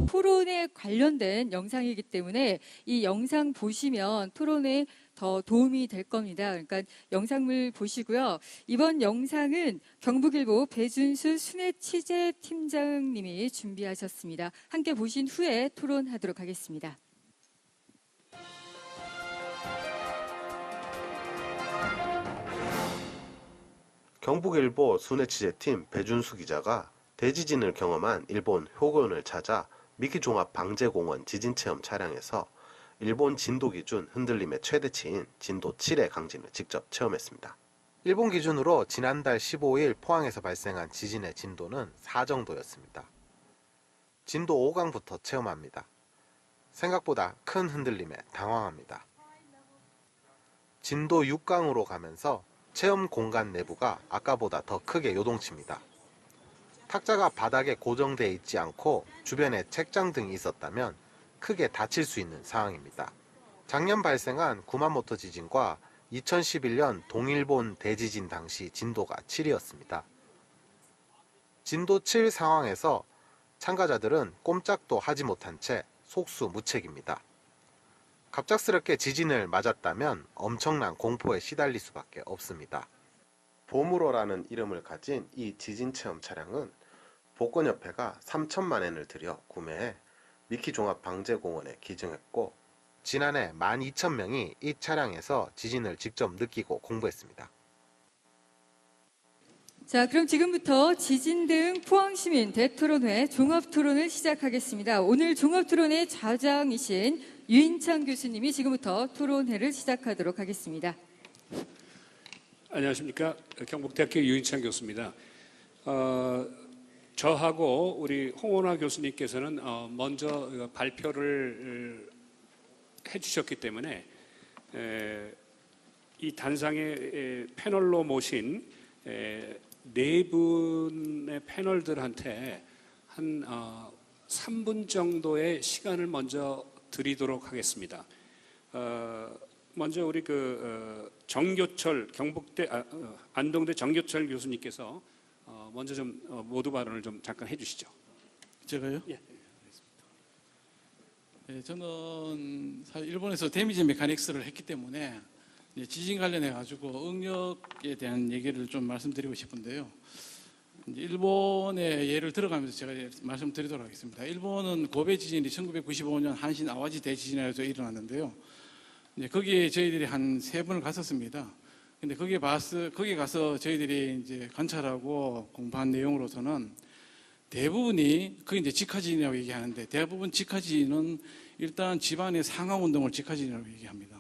토론에 관련된 영상이기 때문에 이 영상 보시면 토론에 더 도움이 될 겁니다. 그러니까 영상을 보시고요. 이번 영상은 경북일보 배준수 순회 취재팀장님이 준비하셨습니다. 함께 보신 후에 토론하도록 하겠습니다. 경북일보 순회 취재팀 배준수 기자가 대지진을 경험한 일본 효고현을 찾아 미키종합방재공원 지진체험 차량에서 일본 진도 기준 흔들림의 최대치인 진도 7의 강진을 직접 체험했습니다. 일본 기준으로 지난달 15일 포항에서 발생한 지진의 진도는 4정도였습니다. 진도 5강부터 체험합니다. 생각보다 큰 흔들림에 당황합니다. 진도 6강으로 가면서 체험 공간 내부가 아까보다 더 크게 요동칩니다. 탁자가 바닥에 고정되어 있지 않고 주변에 책장 등이 있었다면 크게 다칠 수 있는 상황입니다. 작년 발생한 구마모토 지진과 2011년 동일본 대지진 당시 진도가 7이었습니다. 진도 7 상황에서 참가자들은 꼼짝도 하지 못한 채 속수무책입니다. 갑작스럽게 지진을 맞았다면 엄청난 공포에 시달릴 수밖에 없습니다. 보무로라는 이름을 가진 이 지진체험 차량은 복권협회가 3천만 엔을 들여 구매해 미키종합방재공원에 기증했고 지난해 12,000명이 이 차량에서 지진을 직접 느끼고 공부했습니다. 자, 그럼 지금부터 지진 등 포항시민 대토론회 종합토론을 시작하겠습니다. 오늘 종합토론회 좌장이신 유인창 교수님이 지금부터 토론회를 시작하도록 하겠습니다. 안녕하십니까. 경북대학교 유인창 교수입니다. 저하고 우리 홍원화 교수님께서는 먼저 발표를 해주셨기 때문에 이 단상의 패널로 모신 네 분의 패널들한테 한 3분 정도의 시간을 먼저 드리도록 하겠습니다. 먼저 우리 정교철 경북대 안동대 정교철 교수님께서 먼저 좀 모두 발언을 좀 잠깐 해주시죠. 제가요? 예. 네, 저는 사실 일본에서 데미지 메카닉스를 했기 때문에 지진 관련해 가지고 응력에 대한 얘기를 좀 말씀드리고 싶은데요. 일본의 예를 들어가면서 제가 말씀드리도록 하겠습니다. 일본은 고베 지진이 1995년 한신 아와지 대지진에서 일어났는데요. 거기에 저희들이 한 3번을 갔었습니다. 근데 거기 가서 저희들이 이제 관찰하고 공부한 내용으로서는 대부분이 그게 이제 직하지진이라고 얘기하는데 대부분 직하지진은 일단 집안의 상하 운동을 직하지진이라고 얘기합니다.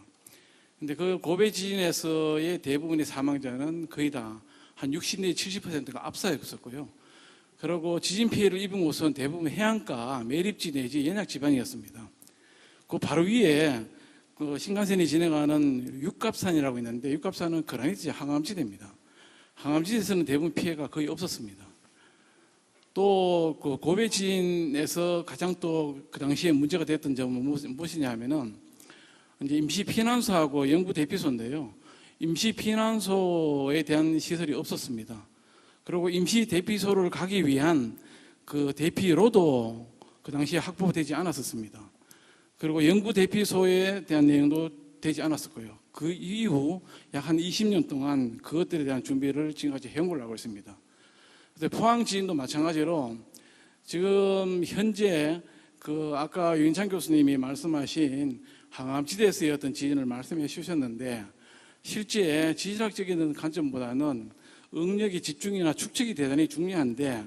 근데 그 고베 지진에서의 대부분의 사망자는 거의 다 한 60 내지 70%가 압사였었고요. 그리고 지진 피해를 입은 곳은 대부분 해안가 매립지 내지 연약 지방이었습니다. 그 바로 위에 그 신간선이 진행하는 육갑산이라고 있는데 육갑산은 그라니트 항암지대입니다. 항암지대에서는 대부분 피해가 거의 없었습니다. 또 그 고베 지진에서 가장 또 그 당시에 문제가 됐던 점은 무엇이냐 하면은 이제 임시 피난소하고 영구 대피소인데요. 임시 피난소에 대한 시설이 없었습니다. 그리고 임시 대피소를 가기 위한 그 대피로도 그 당시에 확보되지 않았었습니다. 그리고 영구 대피소에 대한 내용도 되지 않았었고요. 그 이후 약 한 20년 동안 그것들에 대한 준비를 지금까지 해온 걸로 알고 있습니다. 그래서 포항 지진도 마찬가지로 지금 현재 그 아까 유인창 교수님이 말씀하신 항암지대에서의 어떤 지진을 말씀해 주셨는데 실제 지질학적인 관점보다는 응력의 집중이나 축적이 대단히 중요한데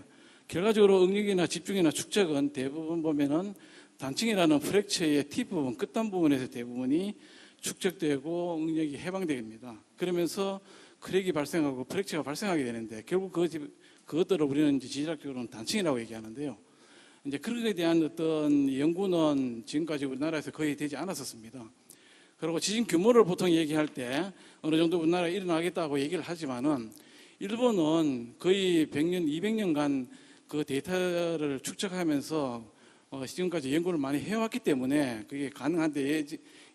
결과적으로 응력이나 집중이나 축적은 대부분 보면은 단층이라는 프랙처의 팁 부분, 끝단 부분에서 대부분이 축적되고 응력이 해방됩니다. 그러면서 크랙이 발생하고 프랙처가 발생하게 되는데 결국 그것들을 우리는 이제 지질학적으로는 단층이라고 얘기하는데요. 이제 그런 것에 대한 어떤 연구는 지금까지 우리나라에서 거의 되지 않았었습니다. 그리고 지진 규모를 보통 얘기할 때 어느 정도 우리나라에 일어나겠다고 얘기를 하지만은 일본은 거의 100년, 200년간 그 데이터를 축적하면서 지금까지 연구를 많이 해왔기 때문에 그게 가능한데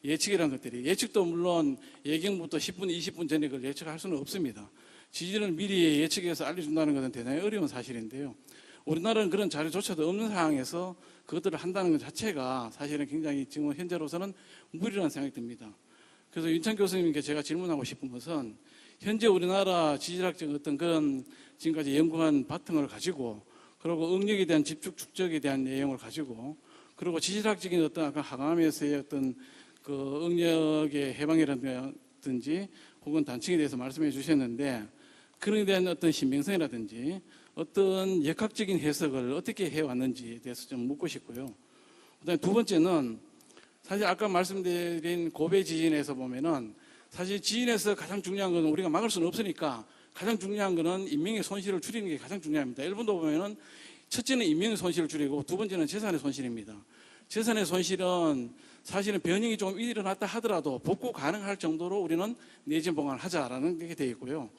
예측이라는 것들이 예측도 물론 예경부터 10분, 20분 전에 그걸 예측할 수는 없습니다. 지진을 미리 예측해서 알려준다는 것은 대단히 어려운 사실인데요. 우리나라는 그런 자료조차도 없는 상황에서 그것들을 한다는 것 자체가 사실은 굉장히 지금 현재로서는 무리라는 생각이 듭니다. 그래서 윤창 교수님께 제가 질문하고 싶은 것은 현재 우리나라 지질학적 어떤 그런 지금까지 연구한 바탕을 가지고 그리고 응력에 대한 집중 축적에 대한 내용을 가지고 그리고 지질학적인 어떤 아까 하강함에서의 어떤 그 응력의 해방이라든지 혹은 단층에 대해서 말씀해 주셨는데 그에 대한 어떤 신빙성이라든지 어떤 역학적인 해석을 어떻게 해왔는지에 대해서 좀 묻고 싶고요. 그다음에 두 번째는 사실 아까 말씀드린 고베 지진에서 보면은 사실 지진에서 가장 중요한 것은 우리가 막을 수는 없으니까 가장 중요한 것은 인명의 손실을 줄이는 게 가장 중요합니다. 일본도 보면은 첫째는 인명의 손실을 줄이고 두 번째는 재산의 손실입니다. 재산의 손실은 사실은 변형이 좀 일어났다 하더라도 복구 가능할 정도로 우리는 내진 보강을 하자라는 게 되어 있고요.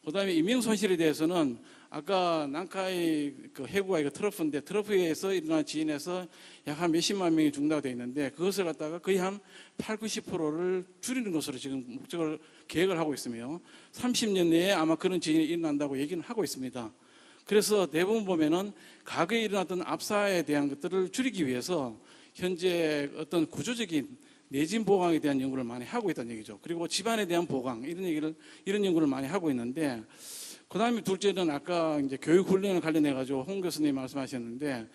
그다음에 인명 손실에 대해서는 아까 난카이 그 해구가 이거 트러프인데 트러프에서 일어난 지진에서 약 한 몇십만 명이 죽는다고 되어 있는데 그것을 갖다가 거의 한 80~90%를 줄이는 것으로 지금 목적을 계획을 하고 있으며 30년 내에 아마 그런 지진이 일어난다고 얘기는 하고 있습니다. 그래서 대부분 보면은 과거에 일어났던 압사에 대한 것들을 줄이기 위해서 현재 어떤 구조적인 내진 보강에 대한 연구를 많이 하고 있다는 얘기죠. 그리고 집안에 대한 보강 이런 연구를 많이 하고 있는데 그다음에 둘째는 아까 이제 교육 훈련을 관련해 가지고 홍 교수님 말씀하셨는데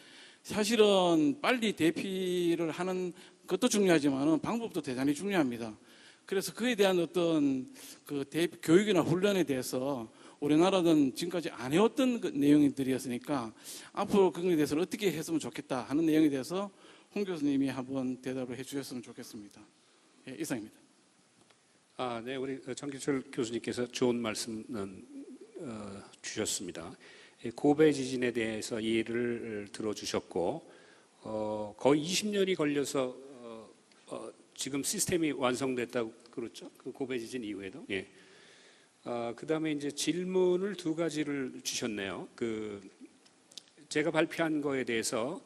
사실은 빨리 대피를 하는 것도 중요하지만은 방법도 대단히 중요합니다. 그래서 그에 대한 어떤 그 교육이나 훈련에 대해서 우리나라는 지금까지 안 해왔던 그 내용들이었으니까 앞으로 그거에 대해서는 어떻게 했으면 좋겠다 하는 내용에 대해서 홍 교수님이 한번 대답을 해주셨으면 좋겠습니다. 예, 이상입니다. 네, 우리 정기철 교수님께서 좋은 말씀 주셨습니다. 고베 지진에 대해서 이해를 들어주셨고 거의 20년이 걸려서 지금 시스템이 완성됐다고 그렇죠? 그 고베 지진 이후에도. 예. 그다음에 이제 질문을 두 가지를 주셨네요. 제가 발표한 거에 대해서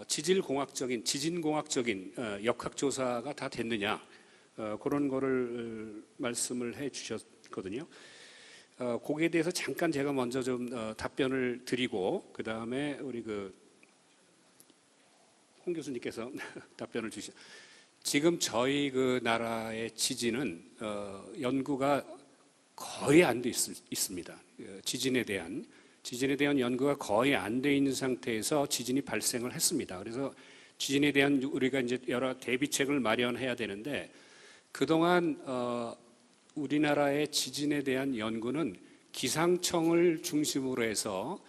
지진공학적인 역학조사가 다 됐느냐 그런 거를 말씀을 해주셨거든요. 거기에 대해서 잠깐 제가 먼저 좀 답변을 드리고 그 다음에 우리 홍 교수님께서 답변을 주시죠. 지금 저희 그 나라의 지진은 연구가 거의 안 돼 있습니다. 지진에 대한 연구가 거의 안 돼 있는 상태에서 지진이 발생을 했습니다. 그래서 지진에 대한 우리가 이제 여러 대비책을 마련해야 되는데 그동안 우리나라의 지진에 대한 연구는 기상청을 중심으로 해서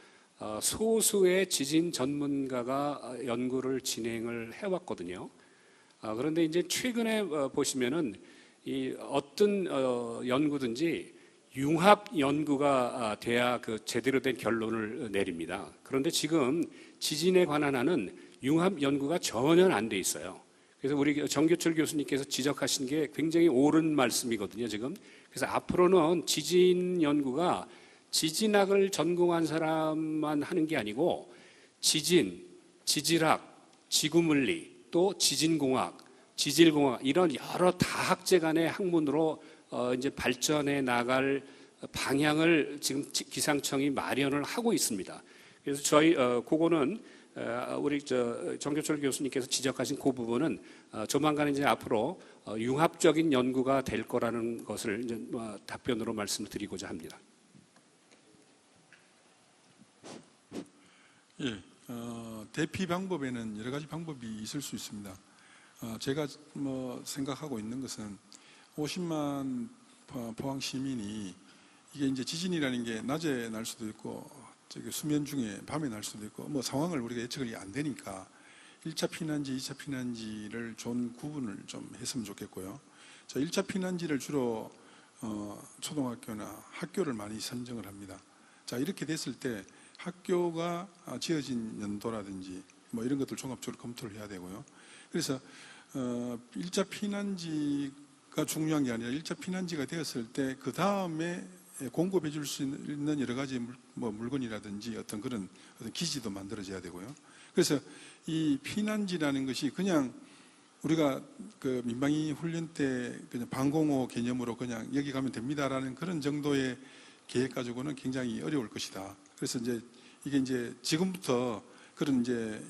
소수의 지진 전문가가 연구를 진행을 해왔거든요. 그런데 이제 최근에 보시면은 이 어떤 연구든지 융합 연구가 돼야 제대로 된 결론을 내립니다. 그런데 지금 지진에 관한 하는 융합 연구가 전혀 안 돼 있어요. 그래서 우리 정교철 교수님께서 지적하신 게 굉장히 옳은 말씀이거든요, 지금. 그래서 앞으로는 지진 연구가 지진학을 전공한 사람만 하는 게 아니고 지진, 지질학, 지구물리, 또 지진공학, 지질공학 이런 여러 다학제 간의 학문으로 이제 발전해 나갈 방향을 지금 기상청이 마련을 하고 있습니다. 그래서 저희 그거는 우리 정교철 교수님께서 지적하신 그 부분은 조만간 이제 앞으로 융합적인 연구가 될 거라는 것을 이제 답변으로 말씀을 드리고자 합니다. 예, 대피 방법에는 여러 가지 방법이 있을 수 있습니다. 제가 생각하고 있는 것은 50만 포항 시민이 이게 이제 지진이라는 게 낮에 날 수도 있고 수면 중에 밤에 날 수도 있고 상황을 우리가 예측이 안 되니까 1차 피난지, 2차 피난지를 좋은 구분을 좀 했으면 좋겠고요. 1차 피난지를 주로 초등학교나 학교를 많이 선정을 합니다. 자, 이렇게 됐을 때 학교가 지어진 연도라든지 이런 것들 종합적으로 검토를 해야 되고요. 그래서 1차 피난지가 중요한 게 아니라 1차 피난지가 되었을 때 그 다음에 공급해 줄 수 있는 여러 가지 물건이라든지 어떤 그런 기지도 만들어져야 되고요. 그래서 이 피난지라는 것이 그냥 우리가 민방위 훈련 때 그냥 방공호 개념으로 그냥 여기 가면 됩니다라는 그런 정도의 계획 가지고는 굉장히 어려울 것이다. 그래서 이게 지금부터 그런 이제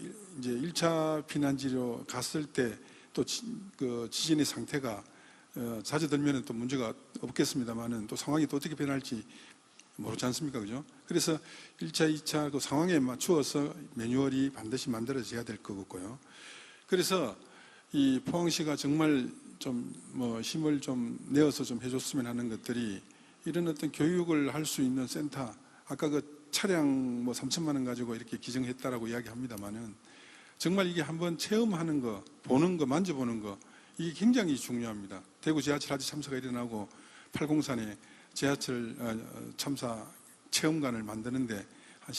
1차 피난지로 갔을 때 또 그 지진의 상태가 잦아들면 또 문제가 없겠습니다만은 또 상황이 또 어떻게 변할지 모르지 않습니까? 그죠? 그래서 1차, 2차 그 상황에 맞추어서 매뉴얼이 반드시 만들어져야 될 거고요. 그래서 이 포항시가 정말 좀 힘을 좀 내어서 좀 해줬으면 하는 것들이 이런 어떤 교육을 할 수 있는 센터, 아까 그 차량 3천만 원 가지고 이렇게 기증했다라고 이야기합니다만은 정말 이게 한번 체험하는 거, 보는 거, 만져보는 거, 이게 굉장히 중요합니다. 대구 지하철 화재 참사가 일어나고 803에 지하철 참사 체험관을 만드는데 한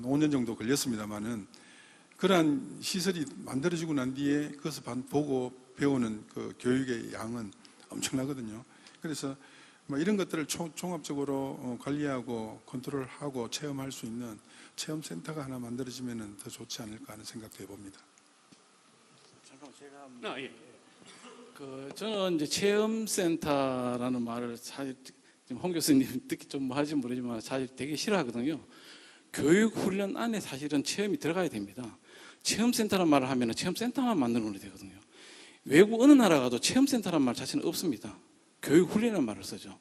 5년 정도 걸렸습니다만은 그러한 시설이 만들어지고 난 뒤에 그것을 보고 배우는 그 교육의 양은 엄청나거든요. 그래서 이런 것들을 종합적으로 관리하고 컨트롤하고 체험할 수 있는 체험센터가 하나 만들어지면 더 좋지 않을까 하는 생각도 해봅니다. 잠깐만 제가 예. 저는 이제 체험센터라는 말을 사실 지금 홍 교수님 듣기 좀 하지 모르지만 사실 되게 싫어하거든요. 교육훈련 안에 사실은 체험이 들어가야 됩니다. 체험센터란 말을 하면 체험센터만 만드는 게 되거든요. 외국 어느 나라 가도 체험센터란 말 자체는 없습니다. 교육훈련이라는 말을 쓰죠.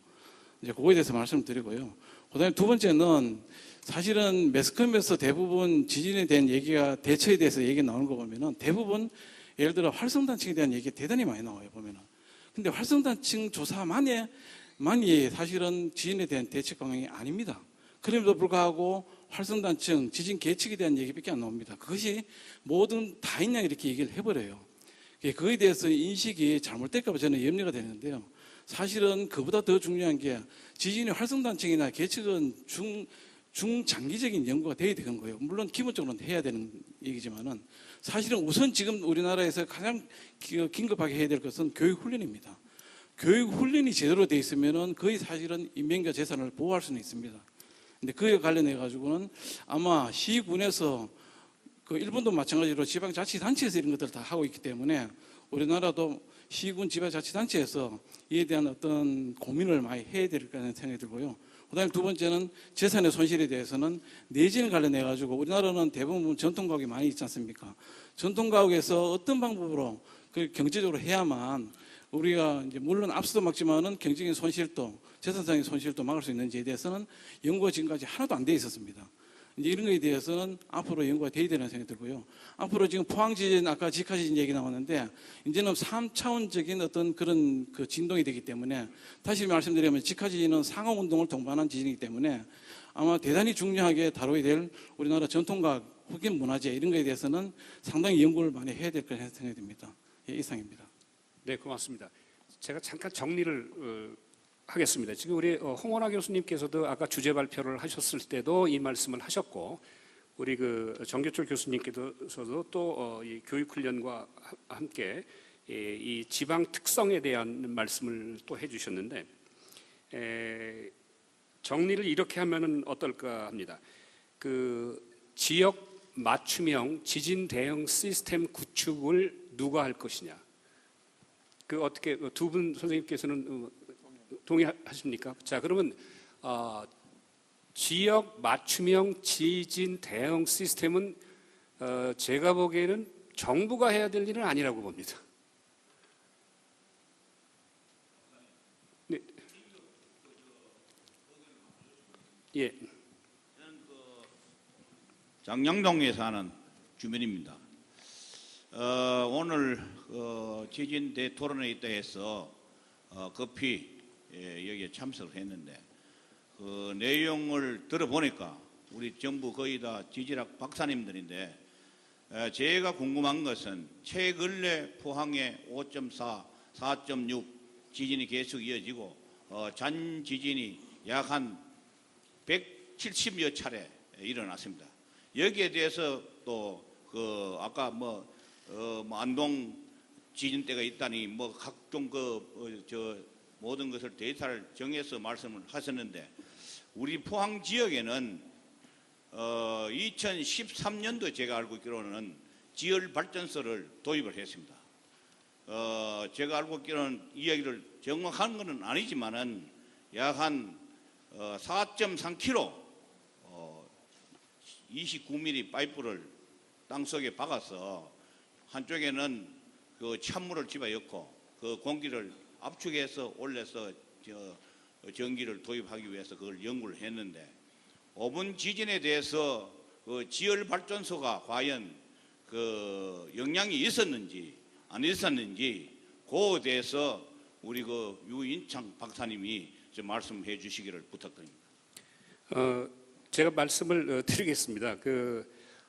이제 그거에 대해서 말씀드리고요. 그다음에 두 번째는 사실은 매스컴에서 대부분 지진에 대한 얘기가 대처에 대해서 얘기 나오는 거 보면은 대부분 예를 들어 활성단층에 대한 얘기가 대단히 많이 나와요 보면은. 근데 활성단층 조사만이 사실은 지진에 대한 대책 방향이 아닙니다. 그럼에도 불구하고 활성단층, 지진 계측에 대한 얘기밖에 안 나옵니다. 그것이 모든 다 있냐 이렇게 얘기를 해버려요. 그거에 대해서 인식이 잘못될까 봐 저는 염려가 되는데요. 사실은 그보다 더 중요한 게 지진의 활성단층이나 계측은 중장기적인 연구가 돼야 되는 거예요. 물론 기본적으로는 해야 되는 얘기지만은 사실은 우선 지금 우리나라에서 가장 긴급하게 해야 될 것은 교육훈련입니다. 교육훈련이 제대로 돼 있으면은 거의 사실은 인명과 재산을 보호할 수는 있습니다. 근데 그에 관련해 가지고는 아마 시군에서 그 일본도 마찬가지로 지방자치단체에서 이런 것들을 다 하고 있기 때문에 우리나라도 시군 지방자치단체에서 이에 대한 어떤 고민을 많이 해야 될 거라는 생각이 들고요. 그다음에 두 번째는 재산의 손실에 대해서는 내진을 관련해 가지고 우리나라는 대부분 전통가옥이 많이 있지 않습니까? 전통가옥에서 어떤 방법으로 그 경제적으로 해야만 우리가 이제 물론 압수도 막지만은 경제적인 손실도 재산상의 손실도 막을 수 있는지에 대해서는 연구가 지금까지 하나도 안 돼 있었습니다. 이제 이런 거에 대해서는 앞으로 연구가 돼야 되는 생각이 들고요. 앞으로 지금 포항지진, 아까 직하지진 얘기 나왔는데, 이제는 3차원적인 어떤 그런 그 진동이 되기 때문에, 다시 말씀드리면 직하지진은 상하운동을 동반한 지진이기 때문에 아마 대단히 중요하게 다뤄야 될 우리나라 전통과학, 흑인 문화재 이런 거에 대해서는 상당히 연구를 많이 해야 될 거라 생각이 듭니다. 예, 이상입니다. 네, 고맙습니다. 제가 잠깐 정리를 하겠습니다. 지금 우리 홍원하 교수님께서도 아까 주제 발표를 하셨을 때도 이 말씀을 하셨고, 우리 그 정교철 교수님께서도 또 이 교육훈련과 함께 이 지방 특성에 대한 말씀을 또 해주셨는데, 정리를 이렇게 하면은 어떨까 합니다. 그 지역 맞춤형 지진 대응 시스템 구축을 누가 할 것이냐. 그 어떻게 두 분 선생님께서는 동의하십니까? 자, 그러면 지역 맞춤형 지진 대응 시스템은 제가 보기에는 정부가 해야 될 일은 아니라고 봅니다. 네. 예. 장량동에 사는 주민입니다. 오늘 지진 대토론회에 대해서 급히 여기에 참석을 했는데 그 내용을 들어보니까 우리 전부 거의 다 지질학 박사님들인데 제가 궁금한 것은 최근래 포항에 5.4, 4.6 지진이 계속 이어지고 잔 지진이 약 한 170여 차례 일어났습니다. 여기에 대해서 또 그 아까 안동 지진 때가 있다니 각종 모든 것을 데이터를 정해서 말씀을 하셨는데 우리 포항 지역에는 2013년도 제가 알고 있기로는 지열 발전소를 도입을 했습니다. 제가 알고 있기로는 이야기를 정확한 것은 아니지만은 약 한 4.3km 29mm 파이프를 땅속에 박아서 한쪽에는 그 찬물을 집어넣고 그 공기를 압축해서 올려서 전기를 도입하기 위해서 그걸 연구를 했는데, 5분 지진에 대해서 그 지열 발전소가 과연 그 영향이 있었는지 안 있었는지 그거에 대해서 우리 그 유인창 박사님이 좀 말씀해 주시기를 부탁드립니다. 제가 말씀을 드리겠습니다.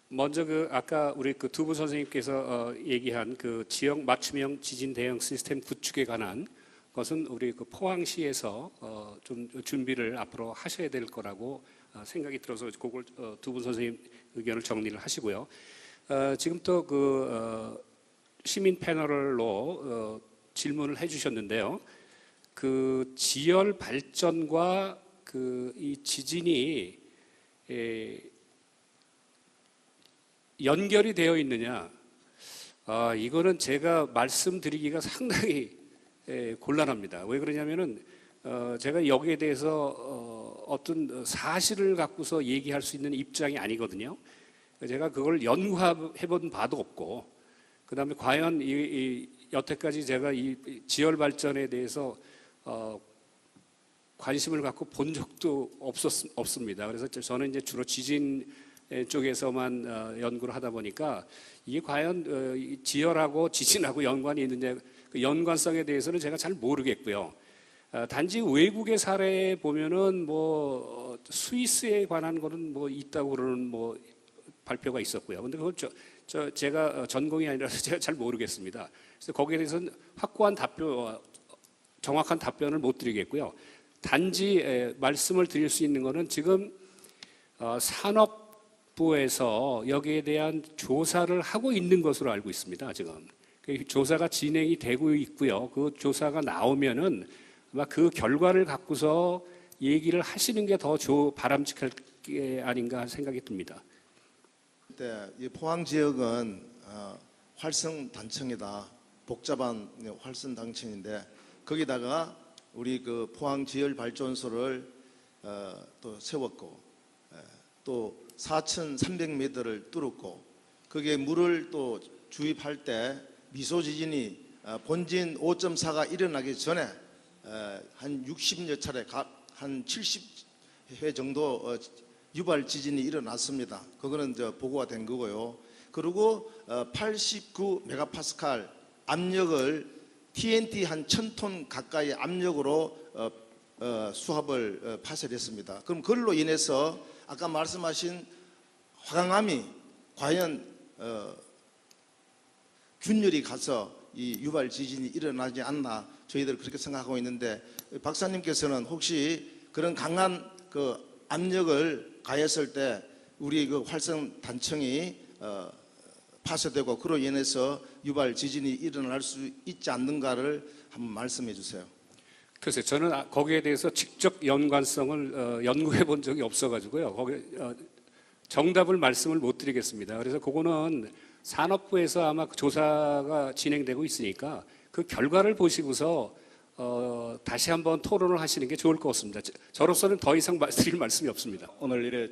먼저 아까 우리 두 분 선생님께서 얘기한 그 지역 맞춤형 지진 대응 시스템 구축에 관한 것은 우리 포항시에서 좀 준비를 앞으로 하셔야 될 거라고 생각이 들어서 그걸 두 분 선생님 의견을 정리를 하시고요. 지금 또 시민 패널로 질문을 해주셨는데요. 그 지열 발전과 이 지진이 연결이 되어 있느냐? 이거는 제가 말씀드리기가 상당히 곤란합니다. 왜 그러냐면은 제가 여기에 대해서 어떤 사실을 갖고서 얘기할 수 있는 입장이 아니거든요. 제가 그걸 연구해본 바도 없고, 그다음에 과연 여태까지 제가 이 지열 발전에 대해서 관심을 갖고 본 적도 없습니다. 그래서 저는 이제 주로 지진 쪽에서만 연구를 하다 보니까 이게 과연 지열하고 지진하고 연관이 있느냐, 그 연관성에 대해서는 제가 잘 모르겠고요. 단지 외국의 사례에 보면은 스위스에 관한 거는 있다고 그러는 발표가 있었고요. 근데 그건 제가 전공이 아니라서 제가 잘 모르겠습니다. 그래서 거기에 대해서는 확고한 정확한 답변을 못 드리겠고요. 단지 말씀을 드릴 수 있는 거는 지금 산업부에서 여기에 대한 조사를 하고 있는 것으로 알고 있습니다. 지금 그 조사가 진행이 되고 있고요. 그 조사가 나오면은 아마 그 결과를 갖고서 얘기를 하시는 게 더 바람직할 게 아닌가 생각이 듭니다. 이 포항 지역은 활성 단층이다. 복잡한 활성 단층인데 거기다가 우리 그 포항 지열 발전소를 또 세웠고 또 4,300m를 뚫었고 거기에 물을 또 주입할 때 미소 지진이 본진 5.4가 일어나기 전에 한 60여 차례 한 70회 정도 유발 지진이 일어났습니다. 그거는 보고가 된 거고요. 그리고 89메가파스칼 압력을 TNT 한 1000톤 가까이 압력으로 수압을 파쇄했습니다. 그럼 그걸로 인해서 아까 말씀하신 화강암이 과연 균열이 가서 이 유발 지진이 일어나지 않나 저희들 그렇게 생각하고 있는데, 박사님께서는 혹시 그런 강한 그 압력을 가했을 때 우리 그 활성 단층이 파쇄되고 그로 인해서 유발 지진이 일어날 수 있지 않는가를 한번 말씀해 주세요. 글쎄요, 저는 거기에 대해서 직접 연관성을 연구해 본 적이 없어가지고요. 거기 정답을 말씀을 못 드리겠습니다. 그래서 그거는 산업부에서 아마 조사가 진행되고 있으니까 그 결과를 보시고서 다시 한번 토론을 하시는 게 좋을 것 같습니다. 저로서는 더 이상 드릴 말씀이 없습니다. 오늘 이래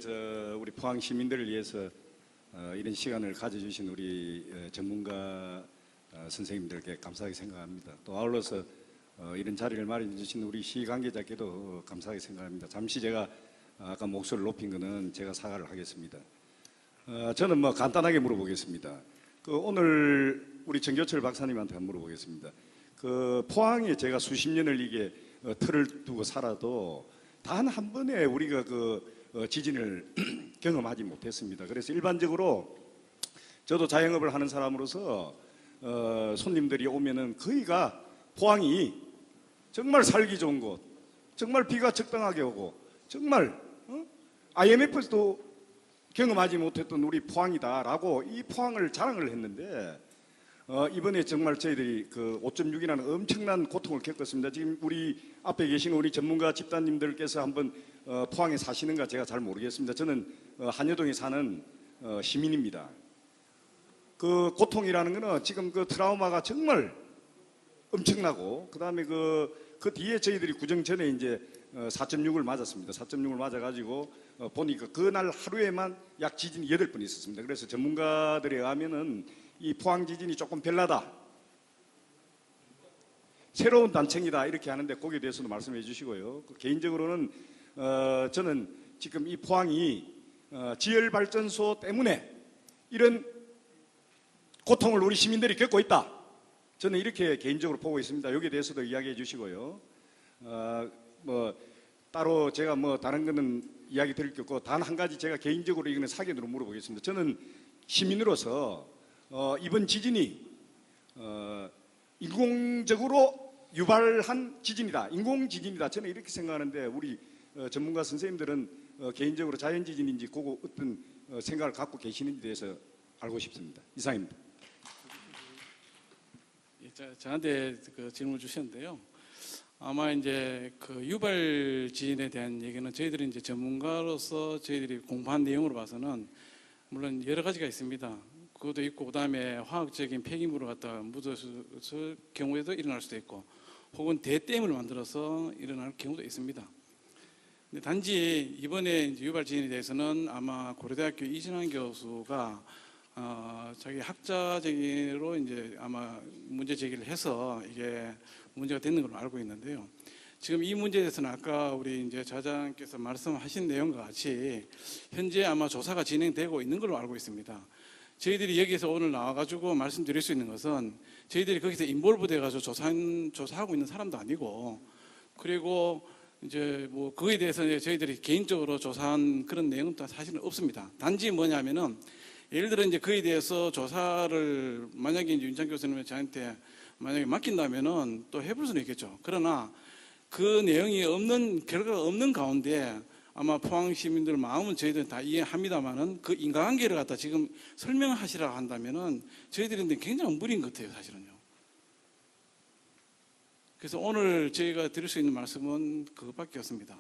우리 포항 시민들을 위해서 이런 시간을 가져주신 우리 전문가 선생님들께 감사하게 생각합니다. 또 아울러서 이런 자리를 마련해 주신 우리 시 관계자께도 감사하게 생각합니다. 잠시 제가 아까 목소리를 높인 거는 제가 사과를 하겠습니다. 저는 간단하게 물어보겠습니다. 오늘 우리 정교철 박사님한테 한번 물어보겠습니다. 포항에 제가 수십 년을 이게 틀을 두고 살아도 단 한 번에 우리가 지진을 경험하지 못했습니다. 그래서 일반적으로 저도 자영업을 하는 사람으로서 손님들이 오면은 거의가 포항이 정말 살기 좋은 곳, 정말 비가 적당하게 오고 정말 IMF에서도 경험하지 못했던 우리 포항이다라고 이 포항을 자랑을 했는데 이번에 정말 저희들이 5.6이라는 엄청난 고통을 겪었습니다. 지금 우리 앞에 계신 우리 전문가 집단님들께서 한번 포항에 사시는가 제가 잘 모르겠습니다. 저는 한여동에 사는 시민입니다. 그 고통이라는 거는 지금 트라우마가 정말 엄청나고, 그 다음에 그 뒤에 저희들이 구정 전에 이제 4.6을 맞았습니다. 4.6을 맞아가지고 보니까 그날 하루에만 약 지진이 8번 있었습니다. 그래서 전문가들에 의하면은 이 포항 지진이 조금 별나다, 새로운 단청이다 이렇게 하는데 거기에 대해서도 말씀해 주시고요. 개인적으로는 저는 지금 이 포항이 지열발전소 때문에 이런 고통을 우리 시민들이 겪고 있다. 저는 이렇게 개인적으로 보고 있습니다. 여기에 대해서도 이야기해 주시고요. 뭐 따로 제가 뭐 다른 거는 이야기 드릴 게 없고 단 한 가지 제가 개인적으로 이거는 사견으로 물어보겠습니다. 저는 시민으로서 이번 지진이 인공적으로 유발한 지진이다, 인공 지진이다. 저는 이렇게 생각하는데 우리 전문가 선생님들은 개인적으로 자연 지진인지 그거 어떤 생각을 갖고 계시는지에 대해서 알고 싶습니다. 이상입니다. 저한테 그 질문 주셨는데요. 아마 이제 그 유발 지진에 대한 얘기는 저희들이 이제 전문가로서 저희들이 공부한 내용으로 봐서는 물론 여러 가지가 있습니다. 그것도 있고 그다음에 화학적인 폐기물을 갖다가 묻었을 경우에도 일어날 수도 있고 혹은 대댐을 만들어서 일어날 경우도 있습니다. 근데 단지 이번에 이제 유발 지진에 대해서는 아마 고려대학교 이진환 교수가 자기 학자적으로 이제 아마 문제 제기를 해서 이게 문제가 되는 걸로 알고 있는데요. 지금 이 문제에 대해서는 아까 우리 이제 자장께서 말씀하신 내용과 같이 현재 아마 조사가 진행되고 있는 걸로 알고 있습니다. 저희들이 여기서 오늘 나와가지고 말씀드릴 수 있는 것은 저희들이 거기서 인볼브 돼가지고 조사하고 있는 사람도 아니고 그리고 이제 뭐 그거에 대해서 저희들이 개인적으로 조사한 그런 내용은 사실은 없습니다. 단지 뭐냐면은 예를 들어 이제 그에 대해서 조사를 만약에 이제 윤창 교수님이 저한테 만약에 맡긴다면은 또 해볼 수는 있겠죠. 그러나 그 내용이 없는 결과가 없는 가운데 아마 포항 시민들 마음은 저희들은 다 이해합니다만은 그 인과관계를 갖다 지금 설명하시라고 한다면은 저희들인데 굉장히 무리인 것 같아요, 사실은요. 그래서 오늘 저희가 드릴 수 있는 말씀은 그것밖에 없습니다.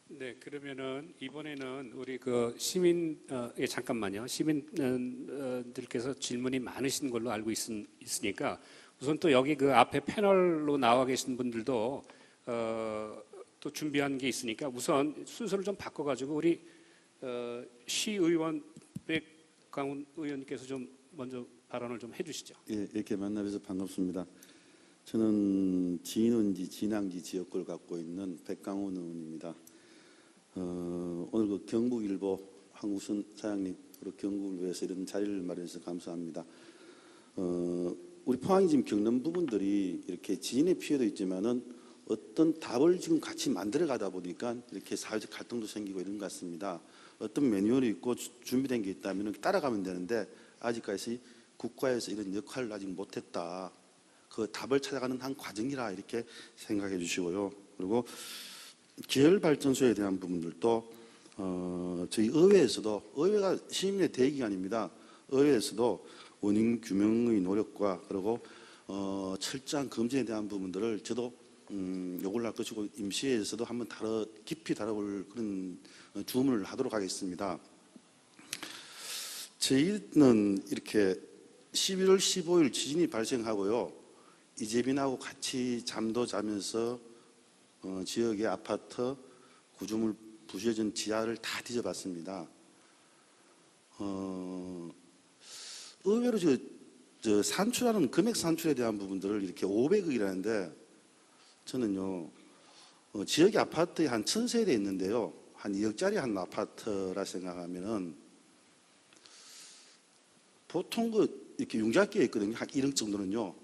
네, 그러면은 이번에는 우리 그 시민 잠깐만요. 시민들께서 질문이 많으신 걸로 알고 있으니까 우선 또 여기 그 앞에 패널로 나와 계신 분들도 또 준비한 게 있으니까 우선 순서를 좀 바꿔가지고 우리 시의원 백강훈 의원님께서 좀 먼저 발언을 좀 해주시죠. 예, 이렇게 만나뵈서 반갑습니다. 저는 진원지, 진앙지 지역구를 갖고 있는 백강훈 의원입니다. 오늘 그 경북일보 황우선 사장님 그리고 경북일보에서 이런 자리를 마련해서 감사합니다. 우리 포항이 지금 겪는 부분들이 이렇게 지진의 피해도 있지만은 어떤 답을 지금 같이 만들어가다 보니까 이렇게 사회적 갈등도 생기고 이런 것 같습니다. 어떤 매뉴얼이 있고 준비된 게 있다면 따라가면 되는데 아직까지 국가에서 이런 역할을 아직 못했다. 그 답을 찾아가는 한 과정이라 이렇게 생각해 주시고요. 그리고 지열발전소에 대한 부분들도 저희 의회에서도 의회가 시민의 대기관입니다. 의회에서도 원인 규명의 노력과 그리고 철저한 검증에 대한 부분들을 저도 요구를 할 것이고 임시회에서도 한번 깊이 다뤄볼 그런 주문을 하도록 하겠습니다. 저희는 이렇게 11월 15일 지진이 발생하고요. 이재민하고 같이 잠도 자면서 지역의 아파트 구조물 부셔진 지하를 다 뒤져봤습니다. 의외로 저 산출하는 금액 산출에 대한 부분들을 이렇게 500억이라는데 저는요 지역의 아파트에 한 1000세대 있는데요 한 2억짜리 한 아파트라 생각하면은 보통 그 이렇게 융자기에 있거든요. 한 1억 정도는요.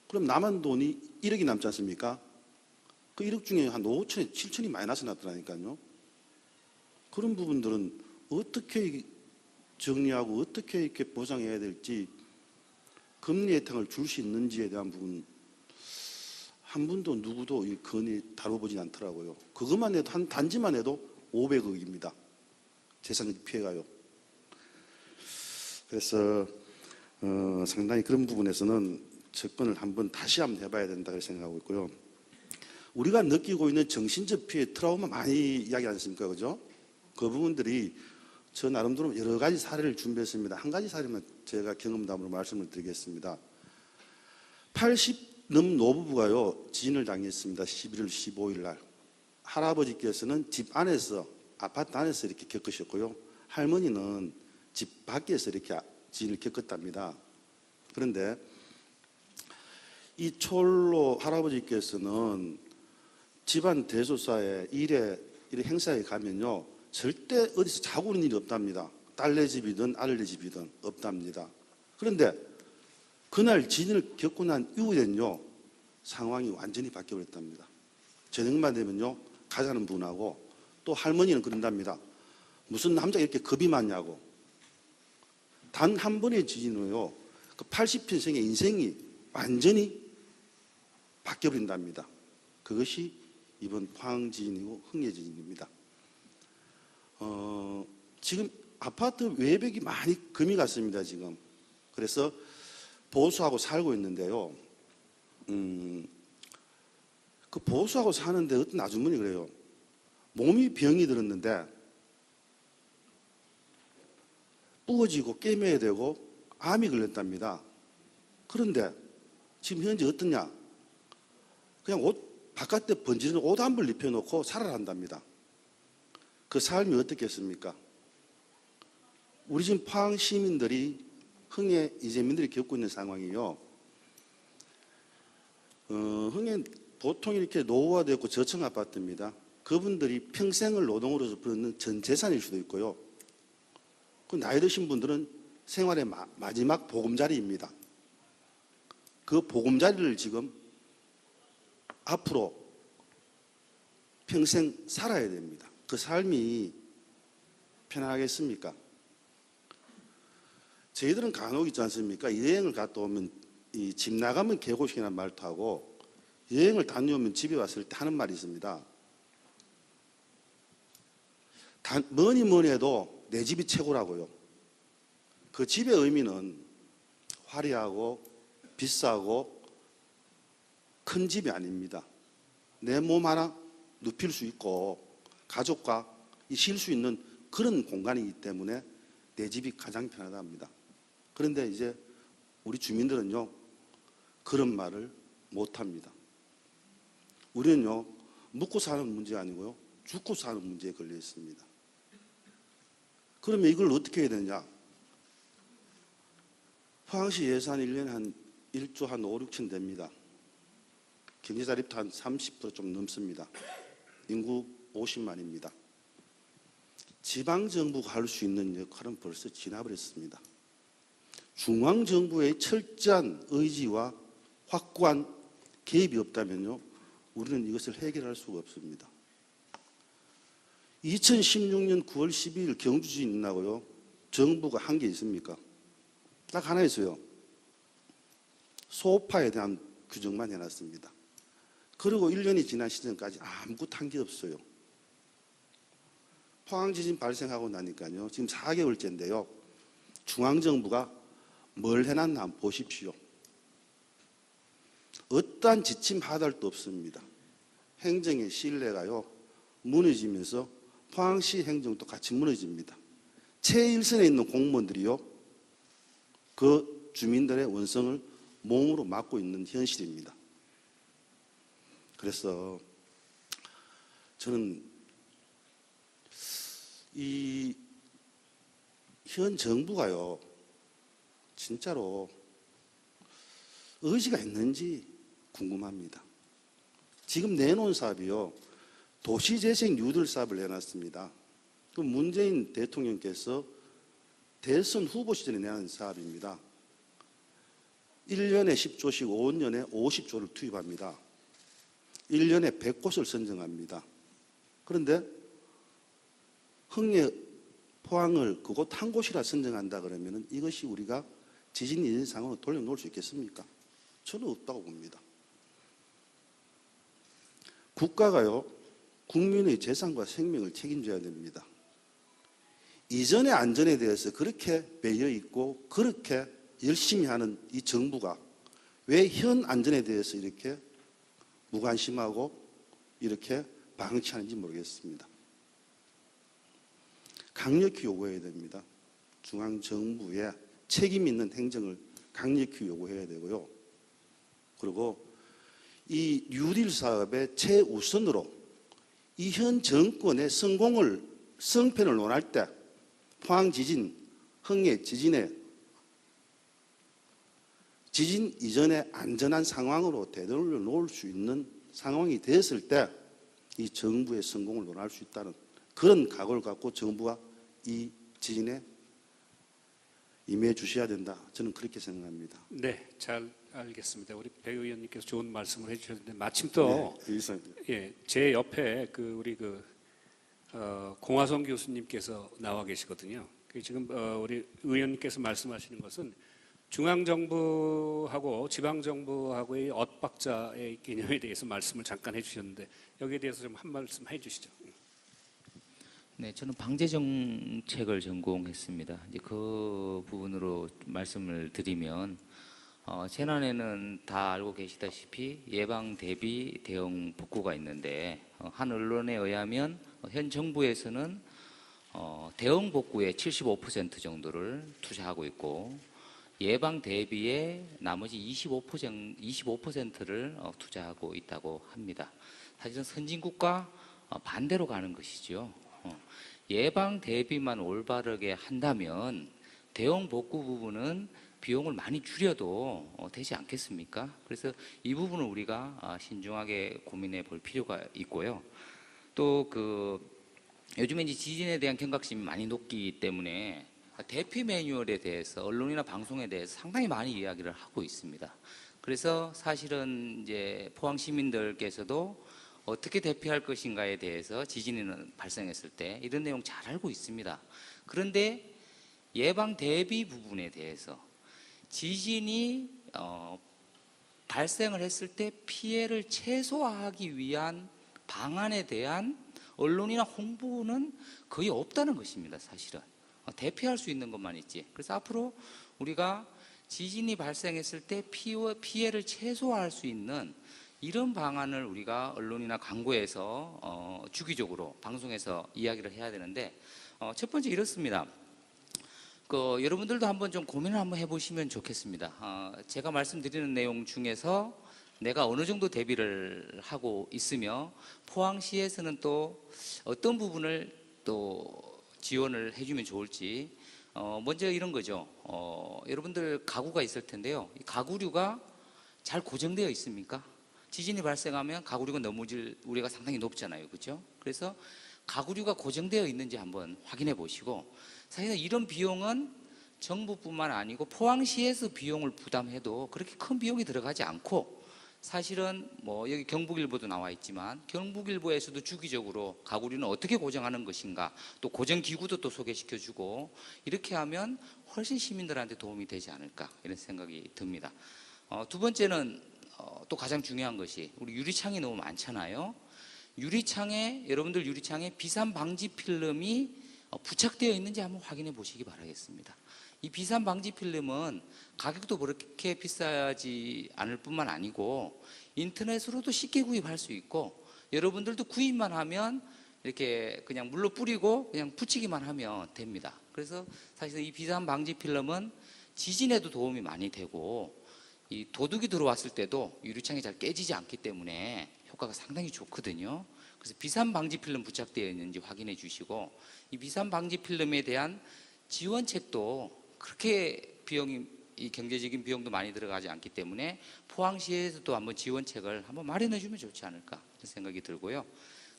그럼 남은 돈이 1억이 남지 않습니까? 그 1억 중에 한 5천에 7천이 마이너스 났더라니까요. 그런 부분들은 어떻게 정리하고 어떻게 이렇게 보상해야 될지 금리 혜택을 줄 수 있는지에 대한 부분 한 분도 누구도 이 건의 다뤄보진 않더라고요. 그것만 해도 한 단지만 해도 500억입니다. 재산적 피해가요. 그래서 상당히 그런 부분에서는 접근을 한번 다시 한번 해봐야 된다고 생각하고 있고요. 우리가 느끼고 있는 정신적 피해, 트라우마 많이 이야기 않습니까? 그죠? 그 부분들이 저 나름대로 여러 가지 사례를 준비했습니다. 한 가지 사례만 제가 경험담으로 말씀을 드리겠습니다. 80 넘 노부부가요, 지진을 당했습니다. 11월 15일 날. 할아버지께서는 집 안에서 아파트 안에서 이렇게 겪으셨고요. 할머니는 집 밖에서 이렇게 지진을 겪었답니다. 그런데 이 촐로 할아버지께서는 집안 대소사에 일에 행사에 가면요 절대 어디서 자고 오는 일이 없답니다. 딸네 집이든 아들네 집이든 없답니다. 그런데 그날 지진을 겪고 난 이후에는요 상황이 완전히 바뀌어버렸답니다. 저녁만 되면요 가자는 분하고 또 할머니는 그런답니다. 무슨 남자가 이렇게 겁이 많냐고. 단 한 번의 지진으로요 그 80평생의 인생이 완전히 바뀌어버린답니다. 그것이 이번 포항 지진이고 흥해 지진입니다. 지금 아파트 외벽이 많이 금이 갔습니다. 지금 그래서 보수하고 살고 있는데요. 그 보수하고 사는데 어떤 아주머니 그래요. 몸이 병이 들었는데 부어지고 깨매야 되고 암이 걸렸답니다. 그런데 지금 현재 어떠냐? 그냥 바깥에 번지는 옷 한 벌 입혀놓고 살아난답니다. 그 삶이 어떻겠습니까? 우리 지금 포항 시민들이 흥해 이재민들이 겪고 있는 상황이요. 흥해 보통 이렇게 노후화되었고 저층 아파트입니다. 그분들이 평생을 노동으로서 벌는 전 재산일 수도 있고요. 그 나이 드신 분들은 생활의 마지막 보금자리입니다. 그 보금자리를 지금 앞으로 평생 살아야 됩니다. 그 삶이 편하겠습니까? 저희들은 간혹 있지 않습니까? 여행을 갔다 오면 집 나가면 개고식이라는 말도 하고 여행을 다녀오면 집에 왔을 때 하는 말이 있습니다. 뭐니 해도 내 집이 최고라고요. 그 집의 의미는 화려하고 비싸고 큰 집이 아닙니다. 내 몸 하나 눕힐 수 있고 가족과 쉴 수 있는 그런 공간이기 때문에 내 집이 가장 편하답니다. 그런데 이제 우리 주민들은요 그런 말을 못합니다. 우리는요 묵고 사는 문제가 아니고요 죽고 사는 문제에 걸려 있습니다. 그러면 이걸 어떻게 해야 되느냐? 포항시 예산 1년에 한 1조 한 5, 6천 됩니다. 경제자립도 한 30% 좀 넘습니다. 인구 50만입니다. 지방정부가 할 수 있는 역할은 벌써 지나버렸습니다. 중앙정부의 철저한 의지와 확고한 개입이 없다면요, 우리는 이것을 해결할 수가 없습니다. 2016년 9월 12일 경주지진 있나고요? 정부가 한 게 있습니까? 딱 하나 있어요. 소파에 대한 규정만 해놨습니다. 그리고 1년이 지난 시점까지 아무것도 한 게 없어요. 포항지진 발생하고 나니까요. 지금 4개월째인데요. 중앙정부가 뭘 해놨나 한번 보십시오. 어떠한 지침 하달도 없습니다. 행정의 신뢰가요. 무너지면서 포항시 행정도 같이 무너집니다. 최일선에 있는 공무원들이요. 그 주민들의 원성을 몸으로 맡고 있는 현실입니다. 그래서 저는 이 현 정부가요, 진짜로 의지가 있는지 궁금합니다. 지금 내놓은 사업이요, 도시재생 뉴딜 사업을 내놨습니다. 그 문재인 대통령께서 대선 후보 시절에 내놓은 사업입니다. 1년에 10조씩 5년에 50조를 투입합니다. 1년에 100곳을 선정합니다. 그런데 흥해 포항을 그곳 한 곳이라 선정한다 그러면 이것이 우리가 지진 예전 상황으로 돌려놓을 수 있겠습니까? 저는 없다고 봅니다. 국가가요, 국민의 재산과 생명을 책임져야 됩니다. 이전의 안전에 대해서 그렇게 배려 있고 그렇게 열심히 하는 이 정부가 왜 현 안전에 대해서 이렇게 무관심하고 이렇게 방치하는지 모르겠습니다. 강력히 요구해야 됩니다. 중앙정부의 책임 있는 행정을 강력히 요구해야 되고요. 그리고 이 뉴딜 사업의 최우선으로 이 현 정권의 성패를 논할 때 포항 지진, 흥해 지진의 지진 이전의 안전한 상황으로 되돌려 놓을 수 있는 상황이 됐을 때 이 정부의 성공을 논할 수 있다는 그런 각오를 갖고 정부가 이 지진에 임해 주셔야 된다. 저는 그렇게 생각합니다. 네, 잘 알겠습니다. 우리 배 의원님께서 좋은 말씀을 해주셨는데 마침 또 제 옆에 우리 공화성 교수님께서 나와 계시거든요. 지금 우리 의원님께서 말씀하시는 것은 중앙정부하고 지방정부하고의 엇박자의 개념에 대해서 말씀을 잠깐 해주셨는데 여기에 대해서 좀 한 말씀 해주시죠. 네, 저는 방재 정책을 전공했습니다. 이제 그 부분으로 말씀을 드리면 재난에는 다 알고 계시다시피 예방, 대비, 대응, 복구가 있는데 한 언론에 의하면 현 정부에서는 대응 복구의 75% 정도를 투자하고 있고 예방 대비에 나머지 25%를 투자하고 있다고 합니다. 사실은 선진국과 반대로 가는 것이죠. 예방 대비만 올바르게 한다면 대응 복구 부분은 비용을 많이 줄여도 되지 않겠습니까? 그래서 이 부분을 우리가 신중하게 고민해 볼 필요가 있고요. 또 요즘에 이제 지진에 대한 경각심이 많이 높기 때문에 대피 매뉴얼에 대해서 언론이나 방송에 대해서 상당히 많이 이야기를 하고 있습니다. 그래서 사실은 이제 포항 시민들께서도 어떻게 대피할 것인가에 대해서 지진이 발생했을 때 이런 내용 잘 알고 있습니다. 그런데 예방 대비 부분에 대해서 지진이 발생을 했을 때 피해를 최소화하기 위한 방안에 대한 언론이나 홍보는 거의 없다는 것입니다. 사실은 대피할 수 있는 것만 있지. 그래서 앞으로 우리가 지진이 발생했을 때 피해를 최소화할 수 있는 이런 방안을 우리가 언론이나 광고에서 주기적으로 방송에서 이야기를 해야 되는데 첫 번째 이렇습니다. 여러분들도 한번 좀 고민을 한번 해보시면 좋겠습니다. 제가 말씀드리는 내용 중에서 내가 어느 정도 대비를 하고 있으며 포항시에서는 또 어떤 부분을 또 지원을 해주면 좋을지 먼저 이런 거죠. 여러분들 가구가 있을 텐데요. 이 가구류가 잘 고정되어 있습니까? 지진이 발생하면 가구류가 넘어질 우려가 상당히 높잖아요. 그렇죠? 그래서 가구류가 고정되어 있는지 한번 확인해 보시고 사실 이런 비용은 정부뿐만 아니고 포항시에서 비용을 부담해도 그렇게 큰 비용이 들어가지 않고 사실은 여기 경북일보도 나와 있지만 경북일보에서도 주기적으로 가구류는 어떻게 고정하는 것인가 또 고정기구도 또 소개시켜주고 이렇게 하면 훨씬 시민들한테 도움이 되지 않을까 이런 생각이 듭니다. 두 번째는 또 가장 중요한 것이 우리 유리창이 너무 많잖아요. 여러분들 유리창에 비산 방지 필름이 부착되어 있는지 한번 확인해 보시기 바라겠습니다. 이 비산 방지 필름은 가격도 그렇게 비싸지 않을 뿐만 아니고 인터넷으로도 쉽게 구입할 수 있고 여러분들도 구입만 하면 이렇게 그냥 물로 뿌리고 그냥 붙이기만 하면 됩니다. 그래서 사실 이 비산 방지 필름은 지진에도 도움이 많이 되고 이 도둑이 들어왔을 때도 유리창이 잘 깨지지 않기 때문에 효과가 상당히 좋거든요. 그래서 비산 방지 필름 부착되어 있는지 확인해 주시고 이 비산 방지 필름에 대한 지원책도 그렇게 이 경제적인 비용도 많이 들어가지 않기 때문에 포항시에서도 한번 지원책을 한번 마련해 주면 좋지 않을까 생각이 들고요.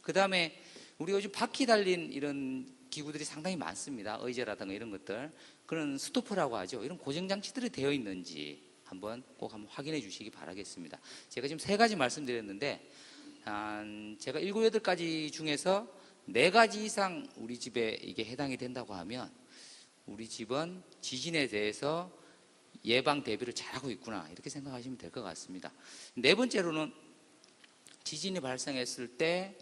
그 다음에 우리 요즘 바퀴 달린 이런 기구들이 상당히 많습니다. 의자라든가 이런 것들. 그런 스토퍼라고 하죠. 이런 고정장치들이 되어 있는지 꼭 한번 확인해 주시기 바라겠습니다. 제가 지금 3가지 말씀드렸는데 제가 7, 8가지 중에서 4가지 이상 우리 집에 이게 해당이 된다고 하면 우리 집은 지진에 대해서 예방 대비를 잘하고 있구나 이렇게 생각하시면 될 것 같습니다. 4번째로는 지진이 발생했을 때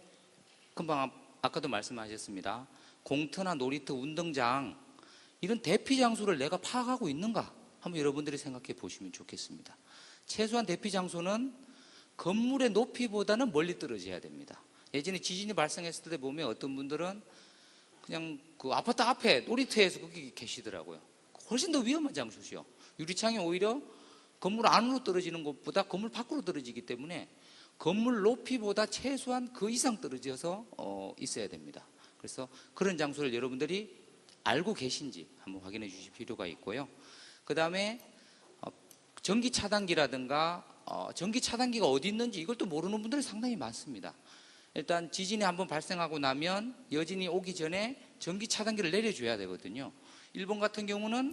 금방 아까도 말씀하셨습니다. 공터나 놀이터, 운동장 이런 대피 장소를 내가 파악하고 있는가 한번 여러분들이 생각해 보시면 좋겠습니다. 최소한 대피 장소는 건물의 높이보다는 멀리 떨어져야 됩니다. 예전에 지진이 발생했을 때 보면 어떤 분들은 그냥 그 아파트 앞에 놀이터에서 거기 계시더라고요. 훨씬 더 위험한 장소죠. 유리창이 오히려 건물 안으로 떨어지는 것보다 건물 밖으로 떨어지기 때문에 건물 높이보다 최소한 그 이상 떨어져서 있어야 됩니다. 그래서 그런 장소를 여러분들이 알고 계신지 한번 확인해 주실 필요가 있고요. 그 다음에 전기 차단기라든가 전기 차단기가 어디 있는지 이걸 또 모르는 분들이 상당히 많습니다. 일단 지진이 한번 발생하고 나면 여진이 오기 전에 전기 차단기를 내려줘야 되거든요. 일본 같은 경우는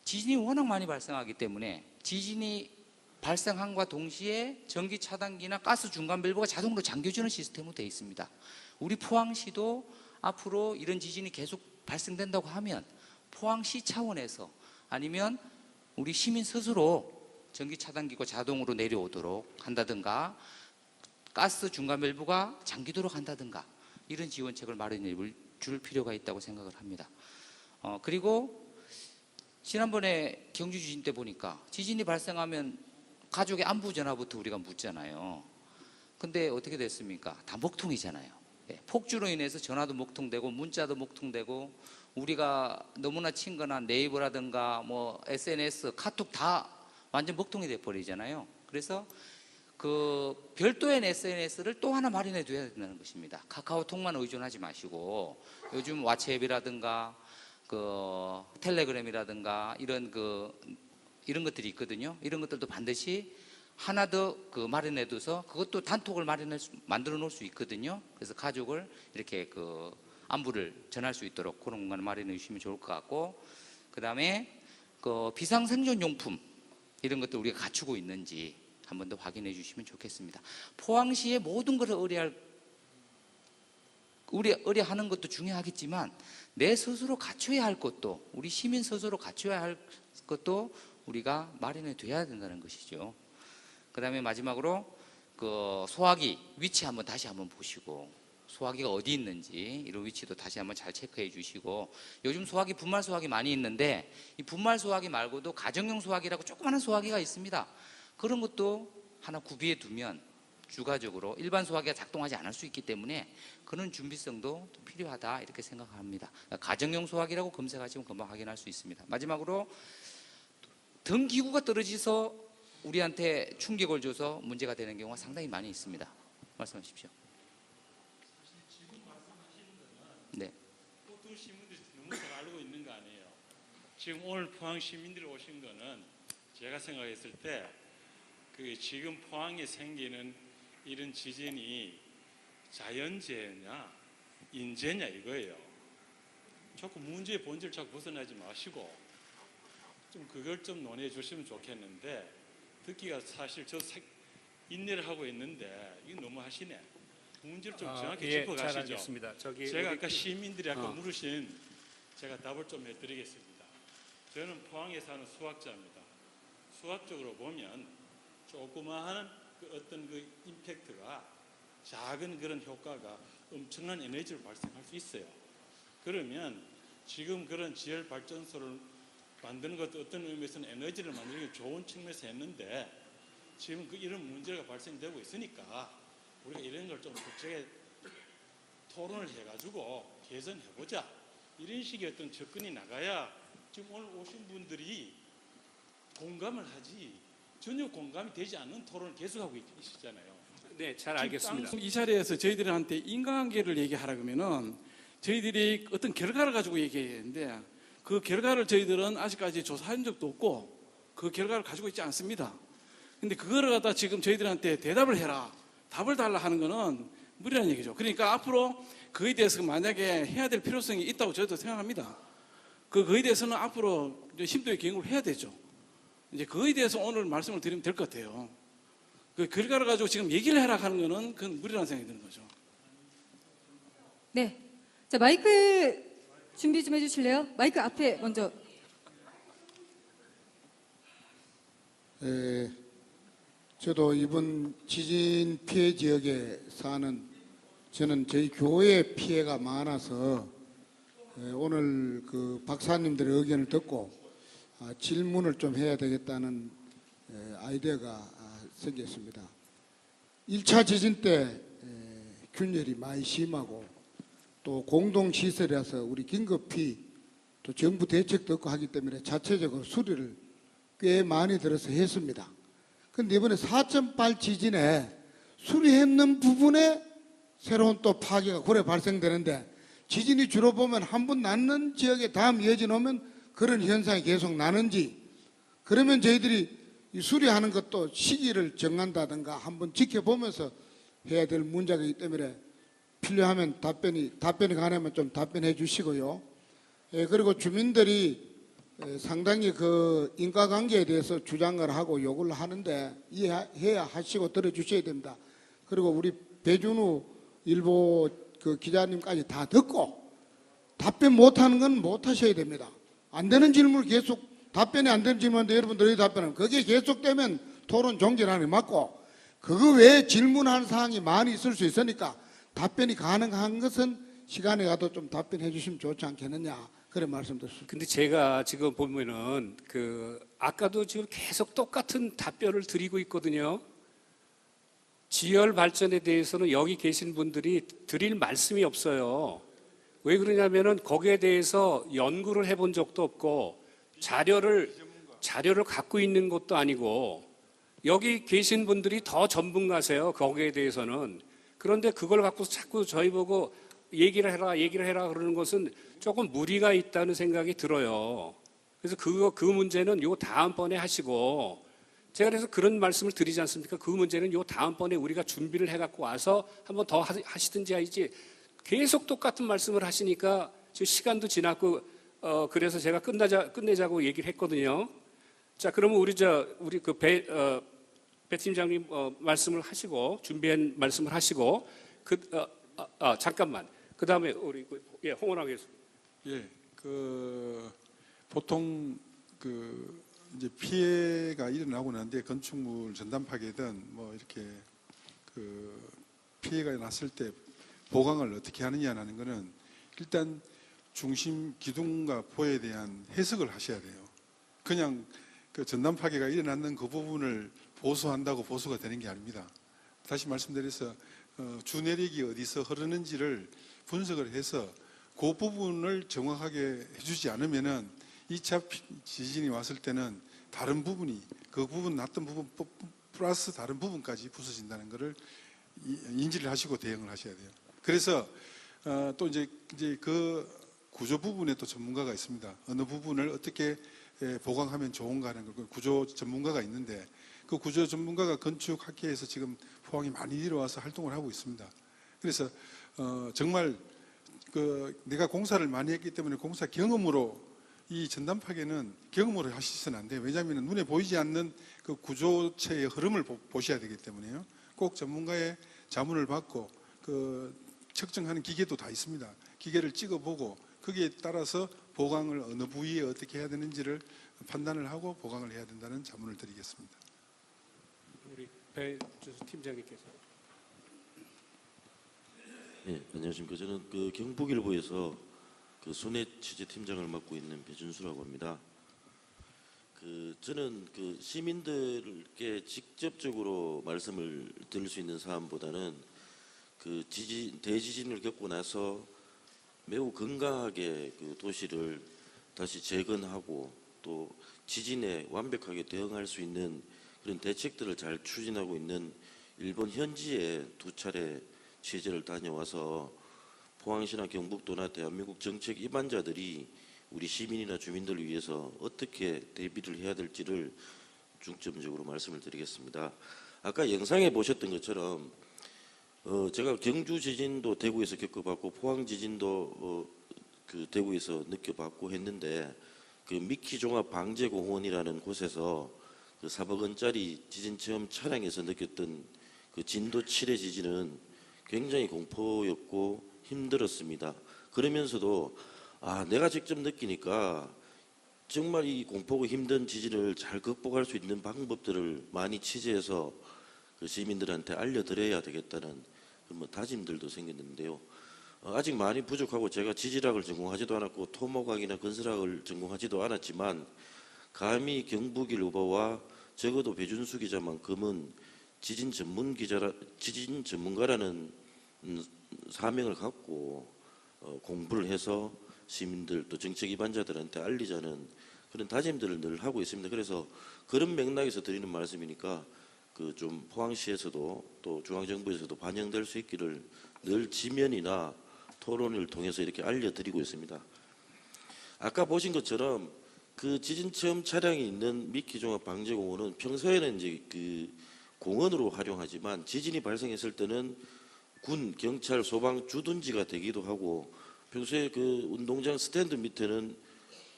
지진이 워낙 많이 발생하기 때문에 지진이 발생함과 동시에 전기 차단기나 가스 중간 밸브가 자동으로 잠겨주는 시스템으로 되어 있습니다. 우리 포항시도 앞으로 이런 지진이 계속 발생된다고 하면 포항시 차원에서 아니면 우리 시민 스스로 전기 차단기가 자동으로 내려오도록 한다든가 가스 중간 밸브가 잠기도록 한다든가 이런 지원책을 마련해 줄 필요가 있다고 생각을 합니다. 그리고 지난번에 경주 지진 때 보니까 지진이 발생하면 가족의 안부 전화부터 우리가 묻잖아요. 근데 어떻게 됐습니까? 다 먹통이잖아요. 폭주로 인해서 전화도 먹통되고 문자도 먹통되고 우리가 너무나 친근한 네이버라든가 뭐 SNS, 카톡 다 완전 먹통이 돼버리잖아요. 그래서 그 별도의 SNS를 또 하나 마련해 둬야 된다는 것입니다. 카카오톡만 의존하지 마시고 요즘 왓츠앱이라든가 그 텔레그램이라든가 이런 것들이 있거든요. 이런 것들도 반드시 하나 더 그 마련해 둬서 그것도 단톡을 만들어 놓을 수 있거든요. 그래서 가족을 이렇게 그 안부를 전할 수 있도록 그런 공간을 마련해 주시면 좋을 것 같고, 그 다음에 그 비상생존용품 이런 것들 우리가 갖추고 있는지 한 번 더 확인해 주시면 좋겠습니다. 포항시의 모든 것을 의뢰하는 것도 중요하겠지만 내 스스로 갖춰야 할 것도, 우리 시민 스스로 갖춰야 할 것도 우리가 마련해 둬야 된다는 것이죠. 그 다음에 마지막으로 그 소화기 위치 다시 한번 보시고, 소화기가 어디 있는지 이런 위치도 다시 한번 잘 체크해 주시고, 요즘 소화기 분말 소화기 많이 있는데 이 분말 소화기 말고도 가정용 소화기라고 조그마한 소화기가 있습니다. 그런 것도 하나 구비해 두면 주가적으로 일반 소화기가 작동하지 않을 수 있기 때문에 그런 준비성도 필요하다 이렇게 생각합니다. 가정용 소화기라고 검색하시면 금방 확인할 수 있습니다. 마지막으로 등기구가 떨어져서 우리한테 충격을 줘서 문제가 되는 경우가 상당히 많이 있습니다. 말씀하십시오. 네. 보통 시민들이 너무 잘 알고 있는 거 아니에요. 지금 오늘 포항 시민들이 오신 거는 제가 생각했을 때 그 지금 포항에 생기는 이런 지진이 자연재해냐 인재냐 이거예요. 자꾸 문제의 본질 자꾸 벗어나지 마시고 좀 그걸 좀 논해 주시면 좋겠는데, 듣기가 사실 저 인내를 하고 있는데 이거 너무 하시네. 문제를 좀 정확히 짚어가시죠. 잘 알겠습니다. 제가 아까 시민들이 아까 물으신 제가 답을 좀 해드리겠습니다. 저는 포항에 사는 수학자입니다. 수학적으로 보면 조그마한 어떤 그 임팩트가 작은 그런 효과가 엄청난 에너지를 발생할 수 있어요. 그러면 지금 그런 지열 발전소를 만드는 것도 어떤 의미에서는 에너지를 만드는 게 좋은 측면에서 했는데, 지금 이런 문제가 발생되고 있으니까 우리가 이런 걸 좀 국제에 토론을 해가지고 개선해보자, 이런 식의 어떤 접근이 나가야 지금 오늘 오신 분들이 공감을 하지, 전혀 공감이 되지 않는 토론을 계속하고 계시잖아요. 네, 잘 알겠습니다. 이 자리에서 저희들한테 인과관계를 얘기하라 그러면은 저희들이 어떤 결과를 가지고 얘기해야 되는데 그 결과를 저희들은 아직까지 조사한 적도 없고 그 결과를 가지고 있지 않습니다. 근데 그거를 갖다 지금 저희들한테 대답을 해라, 답을 달라 하는 거는 무리라는 얘기죠. 그러니까 앞으로 그에 대해서 만약에 해야 될 필요성이 있다고 저도 생각합니다. 그거에 대해서는 앞으로 심도 있게 연구를 해야 되죠. 이제 그거에 대해서 오늘 말씀을 드리면 될 것 같아요. 그 결과를 가지고 지금 얘기를 해라 하는 거는 그건 무리라는 생각이 드는 거죠. 네. 자, 마이크 준비 좀 해주실래요? 마이크 앞에 먼저. 저도 이번 지진 피해 지역에 사는, 저는 저희 교회 피해가 많아서 오늘 그 박사님들의 의견을 듣고 질문을 좀 해야 되겠다는 아이디어가 생겼습니다. 1차 지진 때 균열이 많이 심하고 또 공동시설이라서 우리 긴급히 또 정부 대책도 없고 하기 때문에 자체적으로 수리를 꽤 많이 들어서 했습니다. 그런데 이번에 4.8 지진에 수리했는 부분에 새로운 또 파괴가 고래 발생되는데 지진이 주로 보면 한 번 났는 지역에 다음 이어져 오면 그런 현상이 계속 나는지 그러면 저희들이 이 수리하는 것도 시기를 정한다든가 한번 지켜보면서 해야 될 문제이기 때문에 필요하면 답변이 가능하면 좀 답변해 주시고요. 예, 그리고 주민들이 상당히 그 인과관계에 대해서 주장을 하고 요구를 하는데 이해해야 하시고 들어주셔야 됩니다. 그리고 우리 배준우 일보 그 기자님까지 다 듣고 답변 못하는 건 못하셔야 됩니다. 안 되는 질문을 계속 답변이 안 되는 질문인데 여러분들이 답변하면 그게 계속되면 토론 종결하는 게 맞고 그거 외에 질문하는 사항이 많이 있을 수 있으니까 답변이 가능한 것은 시간에 가도 좀 답변해 주시면 좋지 않겠느냐 그런 말씀드렸습니다. 근데 제가 지금 보면은 아까도 지금 계속 똑같은 답변을 드리고 있거든요. 지열 발전에 대해서는 여기 계신 분들이 드릴 말씀이 없어요. 왜 그러냐면은 거기에 대해서 연구를 해본 적도 없고 자료를 갖고 있는 것도 아니고 여기 계신 분들이 더 전문가세요. 거기에 대해서는. 그런데 그걸 갖고 자꾸 저희 보고 얘기를 해라 그러는 것은 조금 무리가 있다는 생각이 들어요. 그래서 그 문제는 요 다음번에 하시고 제가 그래서 그런 말씀을 드리지 않습니까? 그 문제는 요 다음번에 우리가 준비를 해갖고 와서 한번 더 하시든지 하지 계속 똑같은 말씀을 하시니까 지금 시간도 지났고 그래서 제가 끝내자고 얘기를 했거든요. 자, 그러면 우리 배 팀장님 말씀을 하시고 준비한 말씀을 하시고 잠깐만. 그 다음에 우리 홍원학 교수. 예, 보통 이제 피해가 일어나고 난데 건축물 전담 파괴든 뭐 이렇게 피해가 났을 때 보강을 어떻게 하느냐는 거는 일단 중심 기둥과 포에 대한 해석을 하셔야 돼요. 그냥 전담 파괴가 일어났는 그 부분을 보수한다고 보수가 되는 게 아닙니다. 다시 말씀드려서 주 내력이 어디서 흐르는지를 분석을 해서 그 부분을 정확하게 해주지 않으면은 2차 지진이 왔을 때는 다른 부분이 그 부분 났던 부분 플러스 다른 부분까지 부서진다는 것을 인지를 하시고 대응을 하셔야 돼요. 그래서 또 이제 그 구조 부분에 또 전문가가 있습니다. 어느 부분을 어떻게 보강하면 좋은가 하는 걸 구조 전문가가 있는데 그 구조 전문가가 건축학회에서 지금 포항이 많이 내려와서 활동을 하고 있습니다. 그래서 정말 내가 공사를 많이 했기 때문에 공사 경험으로 이 전담 파괴는 경험으로 하시서는 안 돼요. 왜냐하면 눈에 보이지 않는 그 구조체의 흐름을 보셔야 되기 때문에요. 꼭 전문가의 자문을 받고 측정하는 기계도 다 있습니다. 기계를 찍어보고 거기에 따라서 보강을 어느 부위에 어떻게 해야 되는지를 판단을 하고 보강을 해야 된다는 자문을 드리겠습니다. 우리 배준수 팀장님께서. 네, 안녕하십니까. 저는 경북일보에서 순회 취재팀장을 맡고 있는 배준수라고 합니다. 저는 시민들께 직접적으로 말씀을 드릴 수 있는 사안보다는 대지진을 겪고 나서 매우 건강하게 도시를 다시 재건하고 또 지진에 완벽하게 대응할 수 있는 그런 대책들을 잘 추진하고 있는 일본 현지에 2차례 취재를 다녀와서 포항시나 경북도나 대한민국 정책 입안자들이 우리 시민이나 주민들을 위해서 어떻게 대비를 해야 될지를 중점적으로 말씀을 드리겠습니다. 아까 영상에 보셨던 것처럼 제가 경주 지진도 대구에서 겪어봤고 포항 지진도 대구에서 느껴봤고 했는데 미키 종합 방재공원이라는 곳에서 4억 원짜리 지진 체험 차량에서 느꼈던 진도 7의 지진은 굉장히 공포였고 힘들었습니다. 그러면서도 내가 직접 느끼니까 정말 이 공포고 힘든 지진을 잘 극복할 수 있는 방법들을 많이 취재해서 시민들한테 알려드려야 되겠다는 다짐들도 생겼는데요. 아직 많이 부족하고 제가 지질학을 전공하지도 않았고 토목학이나 건설학을 전공하지도 않았지만 감히 경북일보와 적어도 배준수 기자만큼은 지진 전문가라는 사명을 갖고 공부를 해서 시민들 또 정책 입안자들한테 알리자는 그런 다짐들을 늘 하고 있습니다. 그래서 그런 맥락에서 드리는 말씀이니까 그 좀 포항시에서도 또 중앙정부에서도 반영될 수 있기를 늘 지면이나 토론을 통해서 이렇게 알려드리고 있습니다. 아까 보신 것처럼 그 지진 체험 차량이 있는 미끼종합방재공원은 평소에는 이제 그 공원으로 활용하지만 지진이 발생했을 때는 군, 경찰, 소방 주둔지가 되기도 하고 평소에 그 운동장 스탠드 밑에는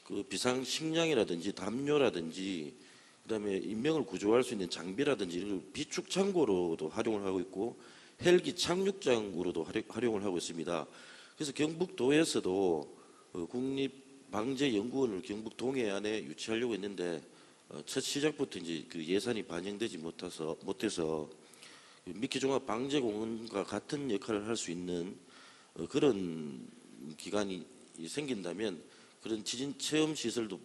그 비상 식량이라든지 담요라든지 그다음에 인명을 구조할 수 있는 장비라든지 이런 비축 창고로도 활용을 하고 있고 헬기 착륙장으로도 활용을 하고 있습니다. 그래서 경북도에서도 국립방재연구원을 경북 동해안에 유치하려고 했는데 첫 시작부터 이제 그 예산이 반영되지 못해서 미끼종합방재공원과 같은 역할을 할 수 있는 그런 기관이 생긴다면 그런 지진 체험 시설도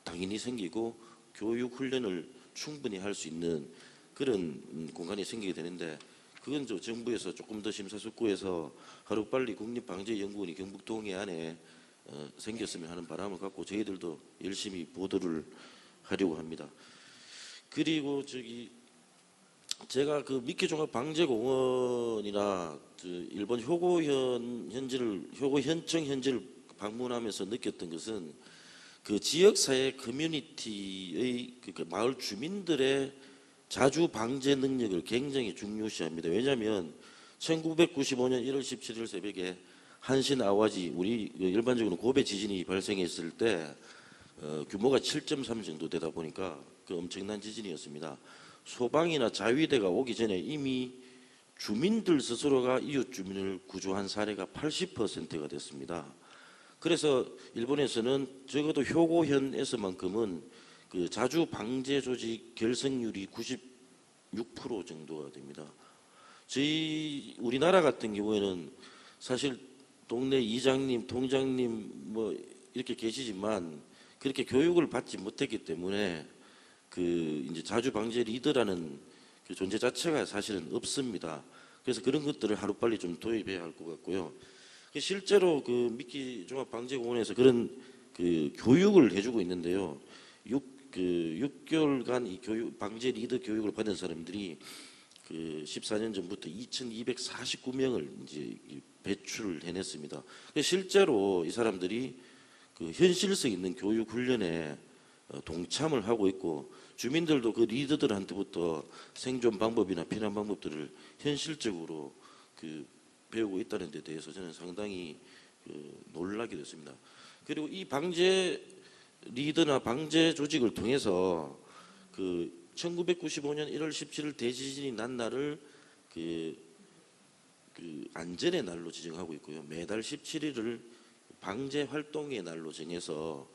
당연히 생기고 교육 훈련을 충분히 할 수 있는 그런 공간이 생기게 되는데 그건 저 정부에서 조금 더 심사숙고해서 하루빨리 국립방재연구원이 경북 동해안에 생겼으면 하는 바람을 갖고 저희들도 열심히 보도를 하려고 합니다. 그리고 제가 그 미끼종합방재공원이나 일본 효고현청 현지를 방문하면서 느꼈던 것은 그 지역사회 커뮤니티의 그 마을 주민들의 자주 방재 능력을 굉장히 중요시합니다. 왜냐하면 1995년 1월 17일 새벽에 한신 아와지 우리 일반적으로 고베 지진이 발생했을 때 규모가 7.3 정도 되다 보니까 그 엄청난 지진이었습니다. 소방이나 자위대가 오기 전에 이미 주민들 스스로가 이웃 주민을 구조한 사례가 80%가 됐습니다. 그래서 일본에서는 적어도 효고현에서만큼은 그 자주 방재 조직 결성률이 96% 정도가 됩니다. 우리나라 같은 경우에는 사실 동네 이장님, 통장님 뭐 이렇게 계시지만 그렇게 교육을 받지 못했기 때문에 그 이제 자주 방재 리더라는 그 존재 자체가 사실은 없습니다. 그래서 그런 것들을 하루빨리 좀 도입해야 할 것 같고요. 실제로 그 미끼종합방재공원에서 그런 그 교육을 해주고 있는데요. 6개월간 이 방재 리더 교육을 받은 사람들이 그 14년 전부터 2,249명을 이제 배출을 해냈습니다. 실제로 이 사람들이 그 현실성 있는 교육 훈련에 동참을 하고 있고 주민들도 그 리더들한테부터 생존 방법이나 피난 방법들을 현실적으로 그 배우고 있다는 데 대해서 저는 상당히 놀라게 됐습니다. 그리고 이 방재 리더나 방재 조직을 통해서 그 1995년 1월 17일 대지진이 난 날을 그 안전의 날로 지정하고 있고요. 매달 17일을 방재 활동의 날로 정해서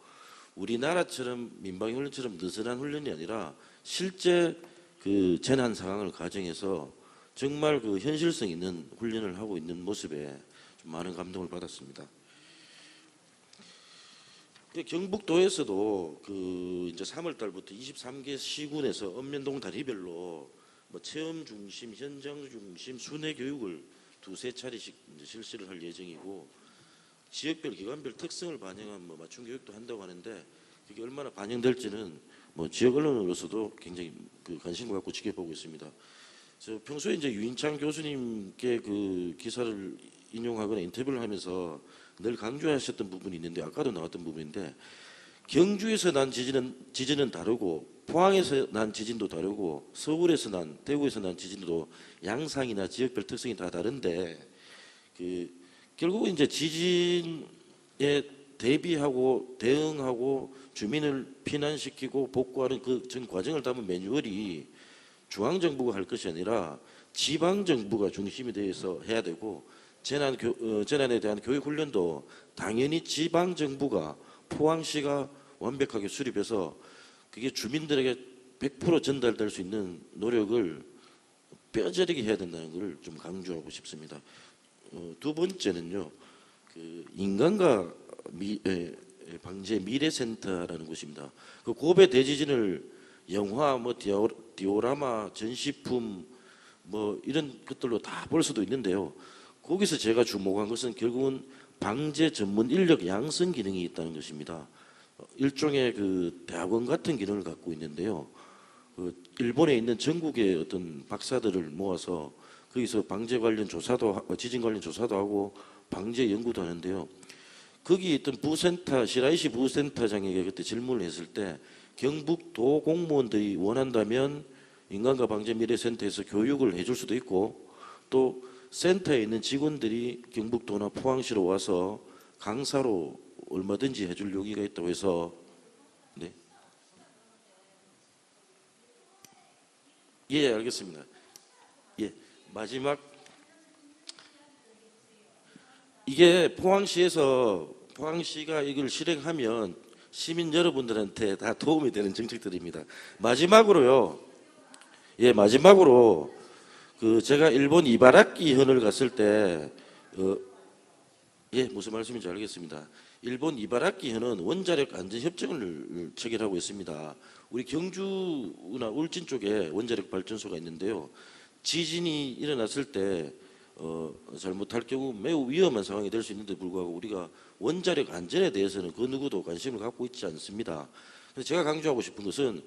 우리나라처럼 민방위훈련처럼 느슨한 훈련이 아니라 실제 그 재난 상황을 가정해서 정말 그 현실성 있는 훈련을 하고 있는 모습에 좀 많은 감동을 받았습니다. 경북도에서도 그 이제 3월 달부터 23개 시군에서 읍면동 다리별로 뭐 체험 중심, 현장 중심 순회 교육을 두세 차례씩 이제 실시를 할 예정이고 지역별 기관별 특성을 반영한 뭐 맞춤 교육도 한다고 하는데 그게 얼마나 반영될지는 뭐 지역 언론으로서도 굉장히 그 관심을 갖고 지켜보고 있습니다. 저 평소에 이제 유인창 교수님께 그 기사를 인용하거나 인터뷰를 하면서 늘 강조하셨던 부분이 있는데 아까도 나왔던 부분인데 경주에서 난 지진은 다르고 포항에서 난 지진도 다르고 서울에서 난 대구에서 난 지진도 양상이나 지역별 특성이 다 다른데 그 결국은 이제 지진에 대비하고 대응하고 주민을 피난시키고 복구하는 그 전 과정을 담은 매뉴얼이 중앙정부가 할 것이 아니라 지방정부가 중심이 되어서 해야 되고 재난에 대한 교육훈련도 당연히 지방정부가 포항시가 완벽하게 수립해서 그게 주민들에게 100% 전달될 수 있는 노력을 뼈저리게 해야 된다는 걸 좀 강조하고 싶습니다. 두 번째는요, 그 인간과 방재 미래센터라는 곳입니다. 그 고베 대지진을 영화, 뭐 디오라마, 전시품 뭐 이런 것들로 다 볼 수도 있는데요. 거기서 제가 주목한 것은 결국은 방재 전문 인력 양성 기능이 있다는 것입니다. 일종의 그 대학원 같은 기능을 갖고 있는데요. 일본에 있는 전국의 어떤 박사들을 모아서 거기서 방재 관련 조사도 지진 관련 조사도 하고 방재 연구도 하는데요. 거기 있던 부센터 시라이시 부센터장에게 그때 질문을 했을 때 경북도 공무원들이 원한다면 인간과 방재 미래센터에서 교육을 해줄 수도 있고 또 센터에 있는 직원들이 경북도나 포항시로 와서 강사로 얼마든지 해줄 용의가 있다고 해서 네. 예, 알겠습니다. 예, 마지막 이게 포항시가 이걸 실행하면 시민 여러분들한테 다 도움이 되는 정책들입니다. 마지막으로요. 예, 마지막으로 제가 일본 이바라키 현을 갔을 때 예, 무슨 말씀인지 알겠습니다. 일본 이바라키 현은 원자력 안전 협정을 체결하고 있습니다. 우리 경주나 울진 쪽에 원자력 발전소가 있는데요. 지진이 일어났을 때 잘못할 경우 매우 위험한 상황이 될 수 있는데 불구하고 우리가 원자력 안전에 대해서는 그 누구도 관심을 갖고 있지 않습니다. 그래서 제가 강조하고 싶은 것은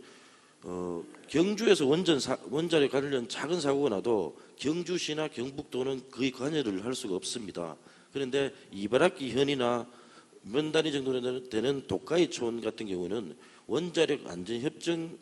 경주에서 원자력 관련 작은 사고가 나도 경주시나 경북도는 거의 관여를 할 수가 없습니다. 그런데 이바라키 현이나 몇 단위 정도 되는 도카이촌 같은 경우는 원자력 안전 협정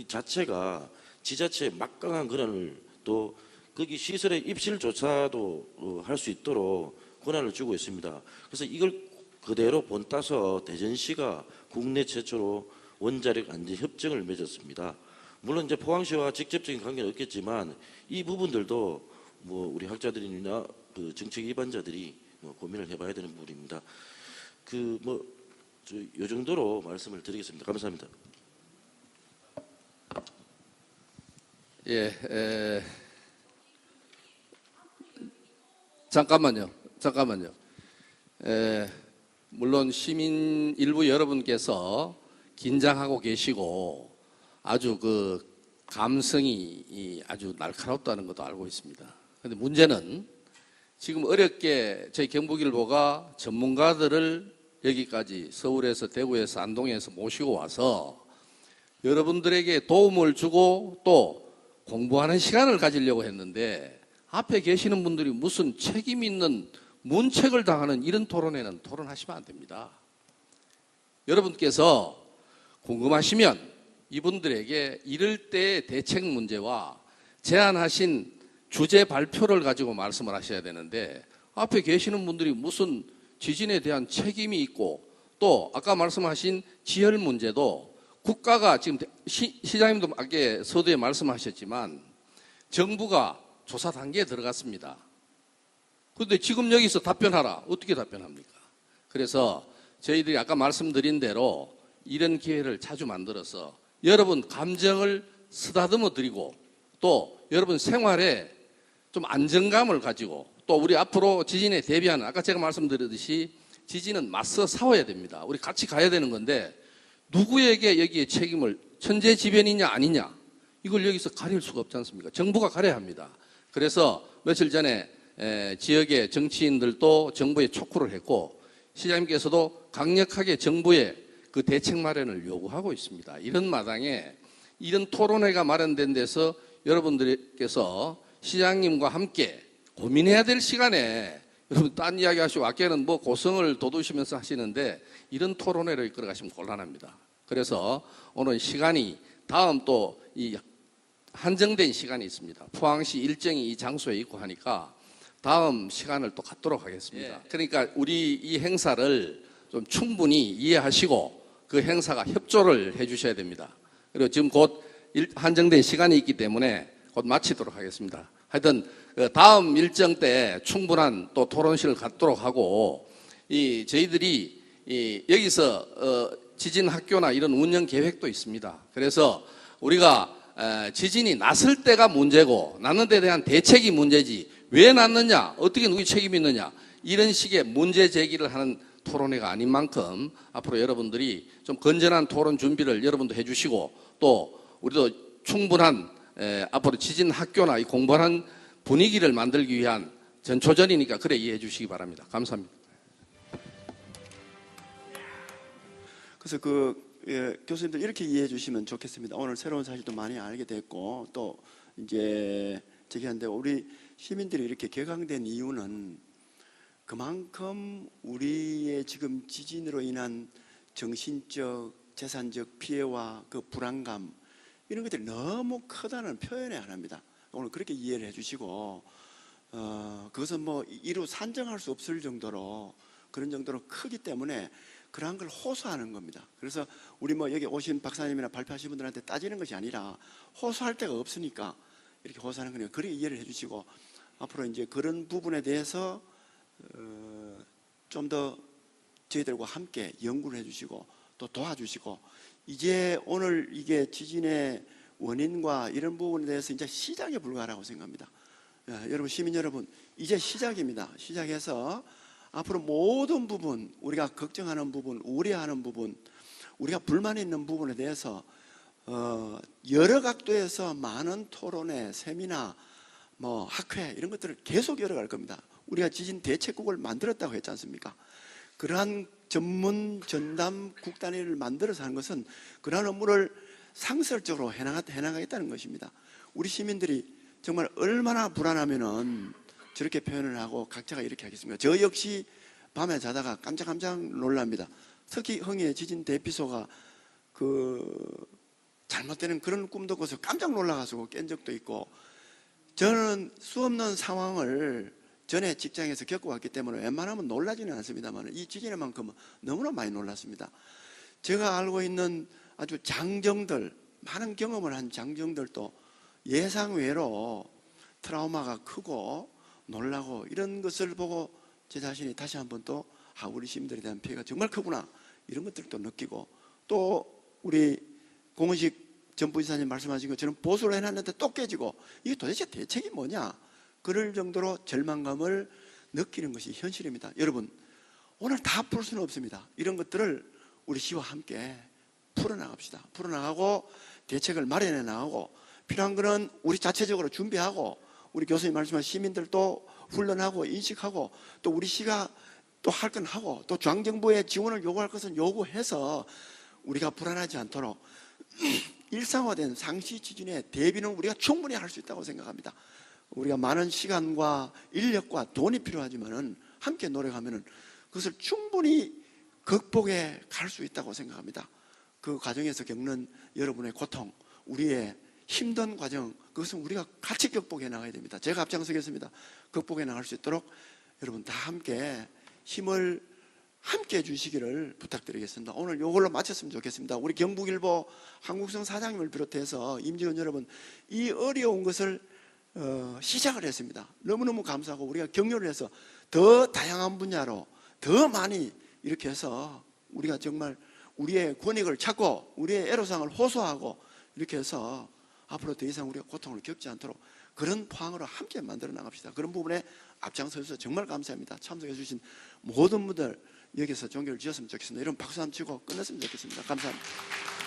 자체가 지자체의 막강한 권한을 또 거기 시설의 입실 조사도 할 수 있도록 권한을 주고 있습니다. 그래서 이걸 그대로 본따서 대전시가 국내 최초로 원자력 안전 협정을 맺었습니다. 물론 이제 포항시와 직접적인 관계는 없겠지만 이 부분들도 뭐 우리 학자들이나 그 정책 입안자들이 고민을 해봐야 되는 부분입니다. 요 정도로 말씀을 드리겠습니다. 감사합니다. 예, 잠깐만요. 물론 시민 일부 여러분께서 긴장하고 계시고 아주 그 감성이 아주 날카롭다는 것도 알고 있습니다. 그런데 문제는 지금 어렵게 저희 경북일보가 전문가들을 여기까지 서울에서 대구에서 안동에서 모시고 와서 여러분들에게 도움을 주고 또 공부하는 시간을 가지려고 했는데 앞에 계시는 분들이 무슨 책임 있는 문책을 당하는 이런 토론회는 토론하시면 안 됩니다. 여러분께서 궁금하시면 이분들에게 이럴 때의 대책 문제와 제안하신 주제 발표를 가지고 말씀을 하셔야 되는데 앞에 계시는 분들이 무슨 지진에 대한 책임이 있고 또 아까 말씀하신 지열 문제도 국가가 지금 시장님도 아까 서두에 말씀하셨지만 정부가 조사 단계에 들어갔습니다. 그런데 지금 여기서 답변하라. 어떻게 답변합니까? 그래서 저희들이 아까 말씀드린 대로 이런 기회를 자주 만들어서 여러분 감정을 쓰다듬어 드리고 또 여러분 생활에 좀 안정감을 가지고 또 우리 앞으로 지진에 대비하는 아까 제가 말씀드렸듯이 지진은 맞서 싸워야 됩니다. 우리 같이 가야 되는 건데 누구에게 여기에 책임을 천재지변이냐 아니냐 이걸 여기서 가릴 수가 없지 않습니까? 정부가 가려야 합니다. 그래서 며칠 전에 지역의 정치인들도 정부에 촉구를 했고 시장님께서도 강력하게 정부에 그 대책 마련을 요구하고 있습니다. 이런 마당에 이런 토론회가 마련된 데서 여러분들께서 시장님과 함께 고민해야 될 시간에 여러분 딴 이야기 하시고 아까는 뭐 고성을 돋우시면서 하시는데 이런 토론회를 이끌어 가시면 곤란합니다. 그래서 오늘 시간이 다음 또 이 한정된 시간이 있습니다. 포항시 일정이 이 장소에 있고 하니까 다음 시간을 또 갖도록 하겠습니다. 그러니까 우리 이 행사를 좀 충분히 이해하시고 그 행사가 협조를 해 주셔야 됩니다. 그리고 지금 곧 한정된 시간이 있기 때문에 곧 마치도록 하겠습니다. 하여튼 다음 일정 때 충분한 또 토론실을 갖도록 하고 저희들이 여기서 지진 학교나 이런 운영 계획도 있습니다. 그래서 우리가 지진이 났을 때가 문제고 났는 데 대한 대책이 문제지 왜 났느냐 어떻게 누구 책임이 있느냐 이런 식의 문제 제기를 하는 토론회가 아닌 만큼 앞으로 여러분들이 좀 건전한 토론 준비를 여러분도 해주시고 또 우리도 충분한 앞으로 지진 학교나 이 공부하는 분위기를 만들기 위한 전초전이니까 그래 이해해 주시기 바랍니다. 감사합니다. 그래서 교수님들 이렇게 이해해 주시면 좋겠습니다. 오늘 새로운 사실도 많이 알게 됐고 또 이제 저기 한데 우리 시민들이 이렇게 격앙된 이유는 그만큼 우리의 지금 지진으로 인한 정신적, 재산적 피해와 그 불안감 이런 것들이 너무 크다는 표현을 안 합니다. 오늘 그렇게 이해를 해주시고 그것은 뭐 이루 산정할 수 없을 정도로 그런 정도로 크기 때문에 그러한 걸 호소하는 겁니다. 그래서 우리 뭐 여기 오신 박사님이나 발표하신 분들한테 따지는 것이 아니라 호소할 데가 없으니까 이렇게 호소하는 거니까 그렇게 이해를 해주시고 앞으로 이제 그런 부분에 대해서 좀 더 저희들과 함께 연구를 해주시고 또 도와주시고 이제 오늘 이게 지진의 원인과 이런 부분에 대해서 이제 시작에 불과하다고 생각합니다. 여러분 시민 여러분 이제 시작입니다. 시작해서 앞으로 모든 부분 우리가 걱정하는 부분 우려하는 부분 우리가 불만 있는 부분에 대해서 여러 각도에서 많은 토론회 세미나 뭐 학회 이런 것들을 계속 열어갈 겁니다. 우리가 지진 대책국을 만들었다고 했지 않습니까? 그러한 전문 전담 국단위를 만들어서 하는 것은 그러한 업무를 상설적으로 해나가겠다는 것입니다. 우리 시민들이 정말 얼마나 불안하면은 저렇게 표현을 하고 각자가 이렇게 하겠습니까? 저 역시 밤에 자다가 깜짝깜짝 놀랍니다. 특히 흥해 지진 대피소가 잘못되는 그런 꿈도 꿔서 깜짝 놀라가지고 깬 적도 있고 저는 수없는 상황을 전에 직장에서 겪어왔기 때문에 웬만하면 놀라지는 않습니다만 이 지진에만큼은 너무나 많이 놀랐습니다. 제가 알고 있는 아주 장정들 많은 경험을 한 장정들도 예상외로 트라우마가 크고 놀라고 이런 것을 보고 제 자신이 다시 한번 또 우리 시민들에 대한 피해가 정말 크구나 이런 것들도 느끼고 또 우리 공은식 전 부지사님 말씀하신 것처럼 보수를 해놨는데 또 깨지고 이게 도대체 대책이 뭐냐 그럴 정도로 절망감을 느끼는 것이 현실입니다. 여러분 오늘 다 풀 수는 없습니다. 이런 것들을 우리 시와 함께 풀어나갑시다. 풀어나가고 대책을 마련해 나가고 필요한 거는 우리 자체적으로 준비하고 우리 교수님 말씀하신 시민들도 훈련하고 인식하고 또 우리 시가 또 할 건 하고 또 중앙정부의 지원을 요구할 것은 요구해서 우리가 불안하지 않도록 일상화된 상시 지진의 대비는 우리가 충분히 할 수 있다고 생각합니다. 우리가 많은 시간과 인력과 돈이 필요하지만은 함께 노력하면은 그것을 충분히 극복해 갈 수 있다고 생각합니다. 그 과정에서 겪는 여러분의 고통, 우리의 힘든 과정, 그것은 우리가 같이 극복해 나가야 됩니다. 제가 앞장서겠습니다. 극복해 나갈 수 있도록 여러분 다 함께 힘을 함께 해주시기를 부탁드리겠습니다. 오늘 이걸로 마쳤으면 좋겠습니다. 우리 경북일보 한국성 사장님을 비롯해서 임직원 여러분 이 어려운 것을 시작을 했습니다. 너무너무 감사하고 우리가 격려를 해서 더 다양한 분야로 더 많이 이렇게 해서 우리가 정말 우리의 권익을 찾고 우리의 애로사항을 호소하고 이렇게 해서 앞으로 더 이상 우리가 고통을 겪지 않도록 그런 포항으로 함께 만들어 나갑시다. 그런 부분에 앞장서서 정말 감사합니다. 참석해 주신 모든 분들 여기서 종교를 지었으면 좋겠습니다. 이런 박수 한번 치고 끝냈으면 좋겠습니다. 감사합니다.